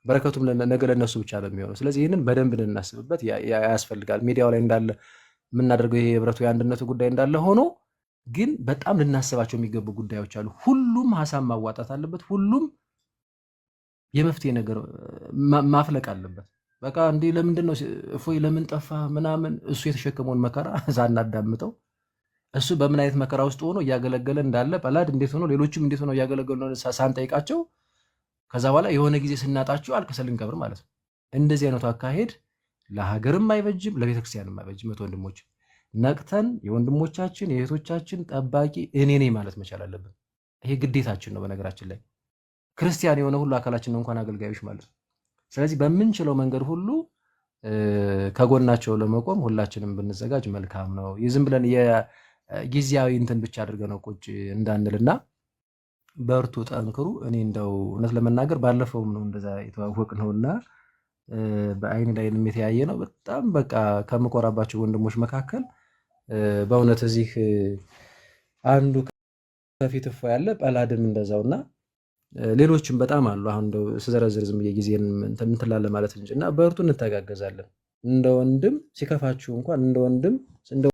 [SPEAKER 8] በረከቱም ነገ ለእነሱ ብቻ ነው የሚሆነው። ስለዚህ ይህንን በደንብ እንድናስብበት ያስፈልጋል። ሚዲያው ላይ እንዳለ የምናደርገው ይሄ የህብረቱ የአንድነቱ ጉዳይ እንዳለ ሆኖ ግን በጣም ልናስባቸው የሚገቡ ጉዳዮች አሉ። ሁሉም ሀሳብ ማዋጣት አለበት። ሁሉም የመፍትሄ ነገር ማፍለቅ አለበት። በቃ እንዲህ ለምንድን ነው እፎይ ለምን ጠፋ ምናምን እሱ የተሸከመውን መከራ ሳናዳምጠው እሱ በምን አይነት መከራ ውስጥ ሆኖ እያገለገለ እንዳለ በላድ እንዴት ሆኖ ሌሎችም እንዴት ሆኖ እያገለገሉ ሳንጠይቃቸው ከዛ በኋላ የሆነ ጊዜ ስናጣቸው አልቅሰን ልንቀብር ማለት ነው። እንደዚህ አይነቱ አካሄድ ለሀገርም አይበጅም፣ ለቤተክርስቲያንም አይበጅም። ወንድሞች ነቅተን የወንድሞቻችን የእህቶቻችን ጠባቂ እኔ ነኝ ማለት መቻል አለብን። ይሄ ግዴታችን ነው። በነገራችን ላይ ክርስቲያን የሆነ ሁሉ አካላችን ነው እንኳን አገልጋዮች ማለት ነው። ስለዚህ በምንችለው መንገድ ሁሉ ከጎናቸው ለመቆም ሁላችንም ብንዘጋጅ መልካም ነው። ዝም ብለን የጊዜያዊ እንትን ብቻ አድርገን ነው ቁጭ እንዳንልና በርቱ፣ ጠንክሩ። እኔ እንደው እውነት ለመናገር ባለፈውም ነው እንደዛ የተዋወቅ ነውና በአይን ላይ የተያየ ነው። በጣም በቃ ከምኮራባቸው ወንድሞች መካከል በእውነት እዚህ አንዱ ከፊት እፎ ያለ ጳላድም እንደዛውና ሌሎችም በጣም አሉ። አሁን እንደው ስዘረዝር ዝም ጊዜን እንትን ላለ ማለት እንጂ እና በርቱ፣ እንተጋገዛለን። እንደ ወንድም ሲከፋችሁ እንኳን እንደ ወንድም እንደው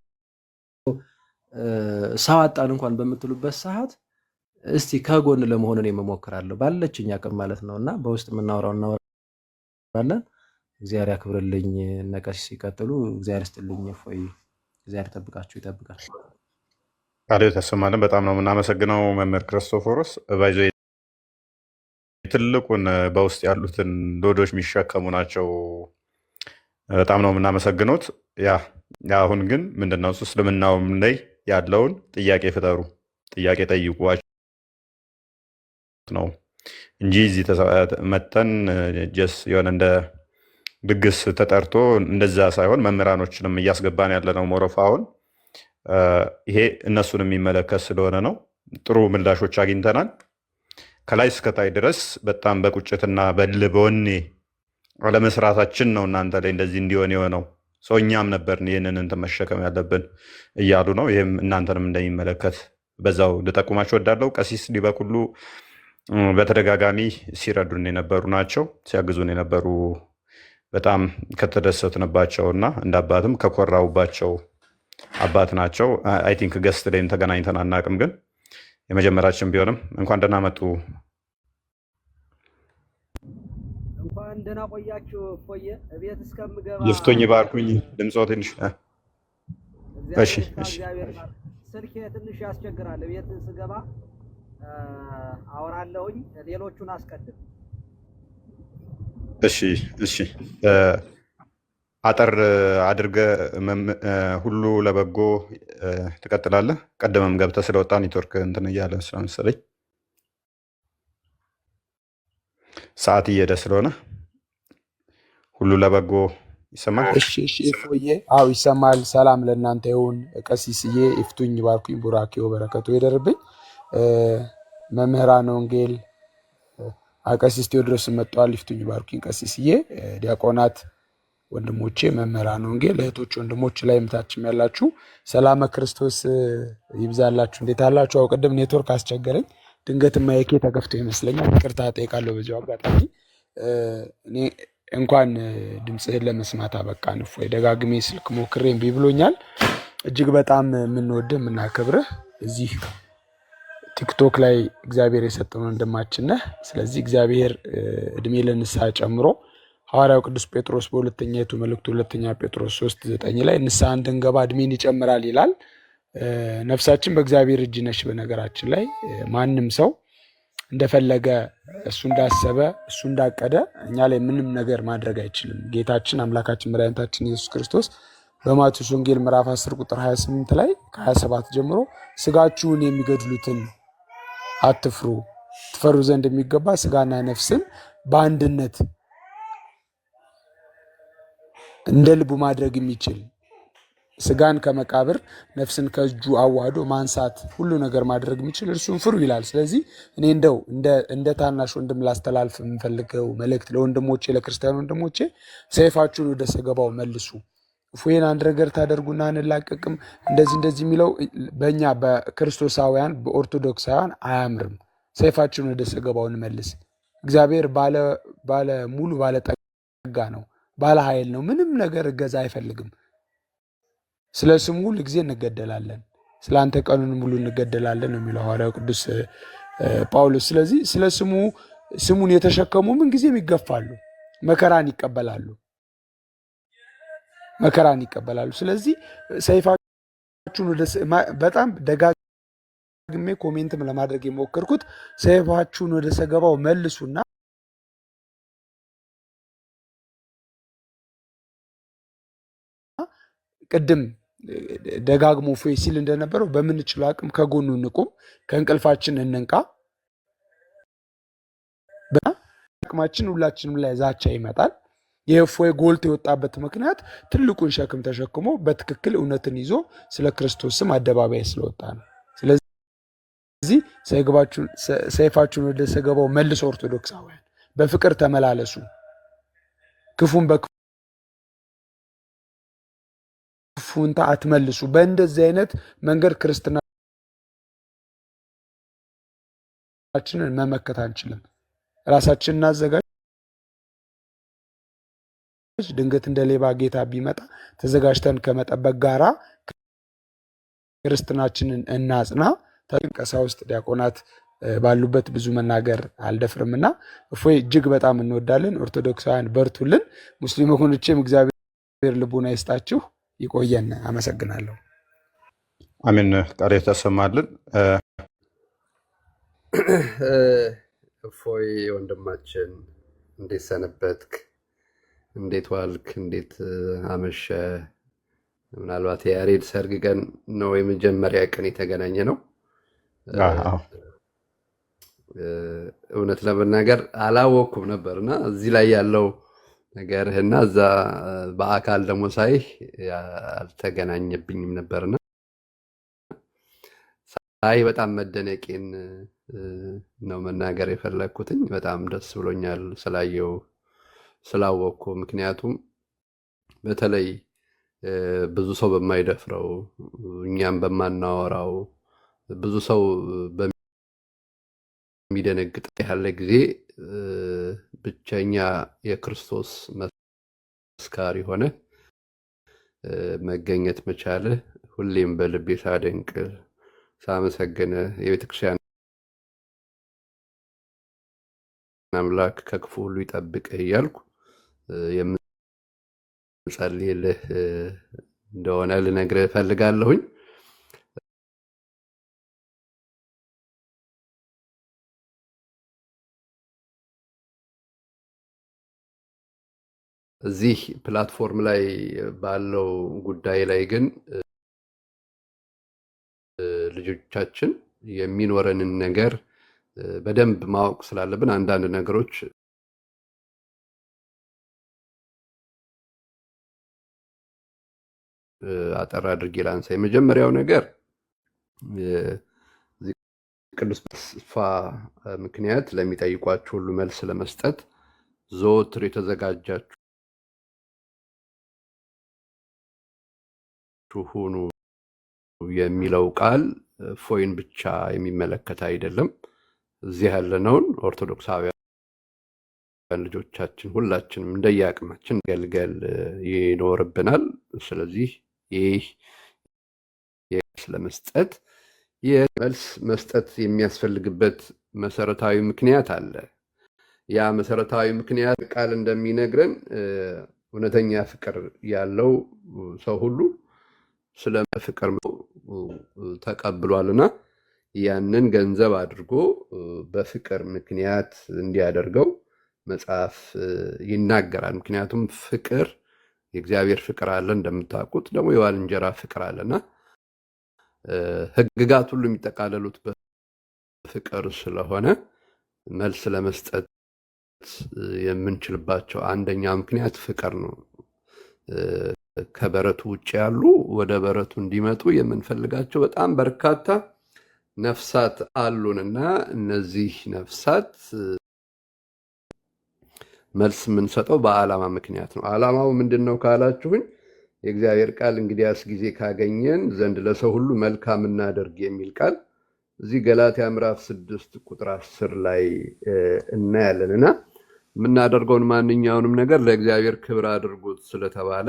[SPEAKER 8] ሰው አጣን እንኳን በምትሉበት ሰዓት እስቲ ከጎን ለመሆን እኔ እሞክራለሁ ባለችኝ አቅም ማለት ነውና በውስጥ የምናወራው እናወራለን። እግዚአብሔር ያክብርልኝ። ነቀሲስ ሲቀጥሉ እግዚአብሔር ይስጥልኝ። እፎይ እግዚአብሔር ይጠብቃችሁ፣ ይጠብቃል።
[SPEAKER 2] ቃል ተሰማልን። በጣም ነው የምናመሰግነው መምህር ክርስቶፎሮስ። ባይዞ ትልቁን በውስጥ ያሉትን ሎዶች የሚሸከሙ ናቸው። በጣም ነው የምናመሰግኑት። ያ አሁን ግን ምንድነው እሱ እስልምናውም ላይ ያለውን ጥያቄ ፍጠሩ፣ ጥያቄ ጠይቋቸው ነው እንጂ እዚህ መተን ጀስ የሆነ እንደ ድግስ ተጠርቶ እንደዛ ሳይሆን መምህራኖችንም እያስገባን ያለ ነው። ሞሮፍ አሁን ይሄ እነሱን የሚመለከት ስለሆነ ነው። ጥሩ ምላሾች አግኝተናል። ከላይ እስከታይ ድረስ በጣም በቁጭትና በወኔ አለመስራታችን ነው እናንተ ላይ እንደዚህ እንዲሆን የሆነው። ሰው እኛም ነበርን ይህንን እንትን መሸከም ያለብን እያሉ ነው። ይህም እናንተንም እንደሚመለከት በዛው ልጠቁማቸው ወዳለው። ቀሲስ ዲበኩሉ በተደጋጋሚ ሲረዱን የነበሩ ናቸው፣ ሲያግዙን የነበሩ በጣም ከተደሰትንባቸውና እንደ አባትም ከኮራውባቸው አባት ናቸው። አይ ቲንክ ገስት ላይም ተገናኝተን አናውቅም፣ ግን የመጀመሪያችን ቢሆንም እንኳን ደህና መጡ።
[SPEAKER 4] እንኳን ደህና ቆያችሁ። እፎዬ እቤት እስከምገባ
[SPEAKER 2] ይፍቶኝ ባርኩኝ። ድምፆ ትንሽ እሺ፣
[SPEAKER 4] ስልኬ ትንሽ ያስቸግራል። እቤት ስገባ አወራለሁኝ። ሌሎቹን አስቀድም።
[SPEAKER 2] እሺ አጠር አድርገ ሁሉ ለበጎ ትቀጥላለህ። ቀደመም ገብተህ ስለወጣ ኔትወርክ እንትን እያለ ስለመሰለኝ ሰዓት እየሄደ ስለሆነ ሁሉ ለበጎ ይሰማል።
[SPEAKER 9] እሺ እፎዬ፣ አዎ ይሰማል። ሰላም ለእናንተ ይሁን። ቀሲስዬ ይፍቱኝ ባርኩኝ፣ ቡራኬው በረከቱ ይደርብኝ። መምህራን ወንጌል ቀሲስ ቴዎድሮስ መጥተዋል። ይፍቱኝ ባርኩኝ ቀሲስዬ፣ ዲያቆናት ወንድሞቼ፣ መምህራን ወንጌል እህቶች፣ ወንድሞች ላይ ምታችም ያላችሁ ሰላመ ክርስቶስ ይብዛላችሁ። እንዴት አላችሁ? አው ቅድም ኔትወርክ አስቸገረኝ። ድንገት ማይኬ ተከፍቶ ይመስለኛል። ይቅርታ ጠይቃለሁ በዚሁ አጋጣሚ። እኔ እንኳን ድምፅህን ለመስማት አበቃን። እፎይ ደጋግሜ ስልክ ሞክሬ እምቢ ብሎኛል። እጅግ በጣም የምንወድህ የምናከብርህ እዚህ ቲክቶክ ላይ እግዚአብሔር የሰጠን ወንድማችን ነህ። ስለዚህ እግዚአብሔር እድሜ ለንስሐ ጨምሮ ሐዋርያው ቅዱስ ጴጥሮስ በሁለተኛይቱ መልእክቱ ሁለተኛ ጴጥሮስ 3:9 ላይ ንስሐ እንድንገባ እድሜን ይጨምራል ይላል። ነፍሳችን በእግዚአብሔር እጅ ነች። በነገራችን ላይ ማንም ሰው እንደፈለገ እሱ እንዳሰበ እሱ እንዳቀደ እኛ ላይ ምንም ነገር ማድረግ አይችልም። ጌታችን አምላካችን መድኃኒታችን ኢየሱስ ክርስቶስ በማቴዎስ ወንጌል ምዕራፍ 10 ቁጥር 28 ላይ ከ27 ጀምሮ ስጋችሁን የሚገድሉትን አትፍሩ፣ ትፈሩ ዘንድ የሚገባ ስጋና ነፍስን በአንድነት እንደ ልቡ ማድረግ የሚችል ስጋን ከመቃብር ነፍስን ከእጁ አዋህዶ ማንሳት ሁሉ ነገር ማድረግ የሚችል እርሱን ፍሩ ይላል። ስለዚህ እኔ እንደው እንደ ታናሽ ወንድም ላስተላልፍ የምፈልገው መልእክት ለወንድሞቼ ለክርስቲያን ወንድሞቼ ሰይፋችሁን ወደ ሰገባው መልሱ። እፎይን አንድ ነገር ታደርጉና አንላቀቅም እንደዚህ የሚለው በእኛ በክርስቶሳውያን በኦርቶዶክሳውያን አያምርም። ሰይፋችሁን ወደ ሰገባው እንመልስ። እግዚአብሔር ባለ ሙሉ ባለ ጠጋ ነው፣ ባለ ኃይል ነው። ምንም ነገር እገዛ አይፈልግም። ስለ ስሙ ሁል ጊዜ እንገደላለን፣ ስለ አንተ ቀኑን ሙሉ እንገደላለን ነው የሚለው ሐዋርያው ቅዱስ ጳውሎስ። ስለዚህ ስለ ስሙን የተሸከሙ ምን ጊዜም ይገፋሉ፣ መከራን ይቀበላሉ። ስለዚህ ሰይፋችሁን በጣም ደጋግሜ ኮሜንትም ለማድረግ የሞከርኩት ሰይፋችሁን ወደ ሰገባው መልሱና ቅድም ደጋግሞ እፎይ ሲል እንደነበረው በምንችለው አቅም ከጎኑ እንቁም፣ ከእንቅልፋችን እንንቃ። በአቅማችን ሁላችንም ላይ ዛቻ ይመጣል። የእፎይ ጎልቶ የወጣበት ምክንያት ትልቁን ሸክም ተሸክሞ በትክክል እውነትን ይዞ ስለ ክርስቶስ ስም አደባባይ ስለወጣ ነው። ስለዚህ ሰይፋችሁን ወደ ሰገባው መልሶ ኦርቶዶክሳውያን በፍቅር ተመላለሱ፣ ክፉን በክፉንታ አትመልሱ። በእንደዚህ አይነት መንገድ ክርስትናችንን መመከት አንችልም። ራሳችንን እናዘጋጅ። ድንገት እንደ ሌባ ጌታ ቢመጣ ተዘጋጅተን ከመጠበቅ ጋራ ክርስትናችንን እናጽና። ቀሳውስት፣ ዲያቆናት ባሉበት ብዙ መናገር አልደፍርምና እፎይ እጅግ በጣም እንወዳለን። ኦርቶዶክሳውያን በርቱልን። ሙስሊም ወገኖቼም እግዚአብሔር ልቡና ይስጣችሁ። ይቆየን። አመሰግናለሁ።
[SPEAKER 2] አሜን። ቃል የተሰማልን
[SPEAKER 10] እፎይ ወንድማችን እንዴት ሰነበትክ? እንዴት ዋልክ? እንዴት አመሸ? ምናልባት የያሬድ ሰርግ ቀን ነው የመጀመሪያ ቀን የተገናኘ ነው። እውነት ለመናገር አላወቅኩም ነበርና እዚህ ላይ ያለው ነገርህና እዛ በአካል ደግሞ ሳይህ አልተገናኘብኝም ነበርና ሳይ በጣም መደነቄን ነው መናገር የፈለግኩትኝ። በጣም ደስ ብሎኛል ስላወቅኩ። ምክንያቱም በተለይ ብዙ ሰው በማይደፍረው እኛም በማናወራው ብዙ ሰው በሚደነግጥ ያለ ጊዜ ብቸኛ የክርስቶስ መስካሪ ሆነ መገኘት መቻል ሁሌም በልቤ ሳደንቅ ሳመሰግን የቤተክርስቲያን አምላክ ከክፉ ሁሉ ይጠብቅህ እያልኩ የምጸልይልህ እንደሆነ ልነግርህ እፈልጋለሁኝ። እዚህ ፕላትፎርም ላይ ባለው ጉዳይ ላይ ግን ልጆቻችን የሚኖረንን ነገር በደንብ ማወቅ ስላለብን አንዳንድ ነገሮች አጠር አድርጌ ላንሳ። የመጀመሪያው ነገር ቅዱስ ተስፋ ምክንያት ለሚጠይቋችሁ ሁሉ መልስ ለመስጠት ዘወትር የተዘጋጃችሁ ሁኑ የሚለው ቃል እፎይን ብቻ የሚመለከት አይደለም። እዚህ ያለነውን ኦርቶዶክሳውያን ልጆቻችን ሁላችንም እንደየአቅማችን ገልገል ይኖርብናል። ስለዚህ ይህ ለመስጠት የመልስ መስጠት የሚያስፈልግበት መሰረታዊ ምክንያት አለ። ያ መሰረታዊ ምክንያት ቃል እንደሚነግረን እውነተኛ ፍቅር ያለው ሰው ሁሉ ስለ ፍቅር ተቀብሏልና ያንን ገንዘብ አድርጎ በፍቅር ምክንያት እንዲያደርገው መጽሐፍ ይናገራል። ምክንያቱም ፍቅር የእግዚአብሔር ፍቅር አለ እንደምታውቁት፣ ደግሞ የባልንጀራ ፍቅር አለና ሕግጋት ሁሉ የሚጠቃለሉት በፍቅር ስለሆነ መልስ ለመስጠት የምንችልባቸው አንደኛ ምክንያት ፍቅር ነው። ከበረቱ ውጭ ያሉ ወደ በረቱ እንዲመጡ የምንፈልጋቸው በጣም በርካታ ነፍሳት አሉንና እነዚህ ነፍሳት መልስ የምንሰጠው በዓላማ ምክንያት ነው። ዓላማው ምንድን ነው ካላችሁኝ፣ የእግዚአብሔር ቃል እንግዲያስ ጊዜ ካገኘን ዘንድ ለሰው ሁሉ መልካም እናደርግ የሚል ቃል እዚህ ገላትያ ምዕራፍ 6 ቁጥር 10 ላይ እናያለንና የምናደርገውን ማንኛውንም ነገር ለእግዚአብሔር ክብር አድርጉት ስለተባለ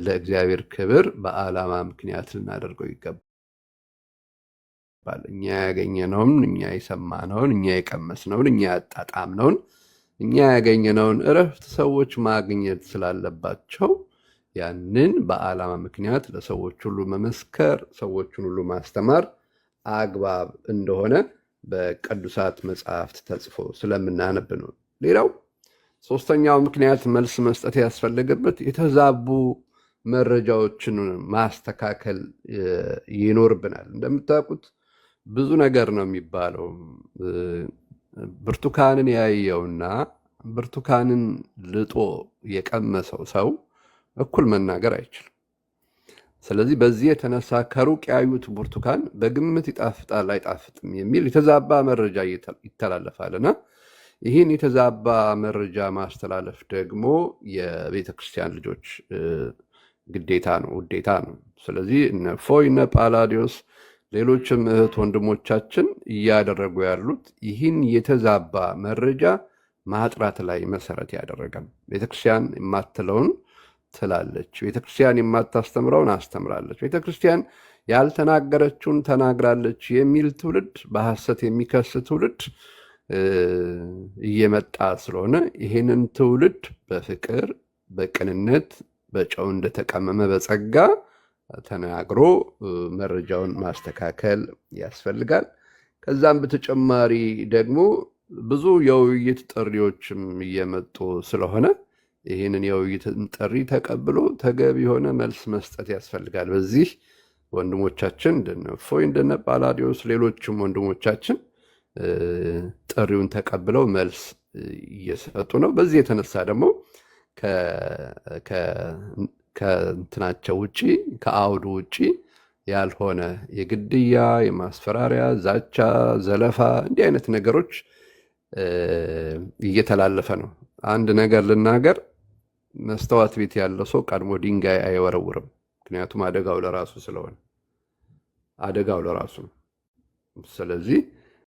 [SPEAKER 10] ለእግዚአብሔር ክብር በዓላማ ምክንያት ልናደርገው ይገባል። እኛ ያገኘነውን፣ እኛ የሰማነውን፣ እኛ የቀመስነውን፣ እኛ ያጣጣምነውን፣ እኛ ያገኘነውን እረፍት ሰዎች ማግኘት ስላለባቸው ያንን በዓላማ ምክንያት ለሰዎች ሁሉ መመስከር፣ ሰዎችን ሁሉ ማስተማር አግባብ እንደሆነ በቅዱሳት መጽሐፍት ተጽፎ ስለምናነብ ነው። ሌላው ሶስተኛው ምክንያት መልስ መስጠት ያስፈለገበት የተዛቡ መረጃዎችን ማስተካከል ይኖርብናል። እንደምታውቁት ብዙ ነገር ነው የሚባለው። ብርቱካንን ያየውና ብርቱካንን ልጦ የቀመሰው ሰው እኩል መናገር አይችልም። ስለዚህ በዚህ የተነሳ ከሩቅ ያዩት ብርቱካን በግምት ይጣፍጣል አይጣፍጥም የሚል የተዛባ መረጃ ይተላለፋልና ይህን የተዛባ መረጃ ማስተላለፍ ደግሞ የቤተ ክርስቲያን ልጆች ግዴታ ነው፣ ውዴታ ነው። ስለዚህ እነ ፎይ እነ ጳላዲዮስ ሌሎችም እህት ወንድሞቻችን እያደረጉ ያሉት ይህን የተዛባ መረጃ ማጥራት ላይ መሰረት ያደረገ ነው። ቤተክርስቲያን የማትለውን ትላለች፣ ቤተክርስቲያን የማታስተምረውን አስተምራለች፣ ቤተክርስቲያን ያልተናገረችውን ተናግራለች የሚል ትውልድ፣ በሐሰት የሚከስ ትውልድ እየመጣ ስለሆነ ይህንን ትውልድ በፍቅር በቅንነት በጨው እንደተቀመመ በጸጋ ተናግሮ መረጃውን ማስተካከል ያስፈልጋል። ከዛም በተጨማሪ ደግሞ ብዙ የውይይት ጥሪዎችም እየመጡ ስለሆነ ይህንን የውይይትን ጥሪ ተቀብሎ ተገቢ የሆነ መልስ መስጠት ያስፈልጋል። በዚህ ወንድሞቻችን እንደነ ፎይ እንደነ ጳላዲዮስ ሌሎችም ወንድሞቻችን ጥሪውን ተቀብለው መልስ እየሰጡ ነው። በዚህ የተነሳ ደግሞ ከእንትናቸው ውጪ ከአውዱ ውጪ ያልሆነ የግድያ፣ የማስፈራሪያ፣ ዛቻ፣ ዘለፋ እንዲህ አይነት ነገሮች እየተላለፈ ነው። አንድ ነገር ልናገር፣ መስተዋት ቤት ያለው ሰው ቀድሞ ድንጋይ አይወረውርም። ምክንያቱም አደጋው ለራሱ ስለሆነ አደጋው ለራሱ ነው። ስለዚህ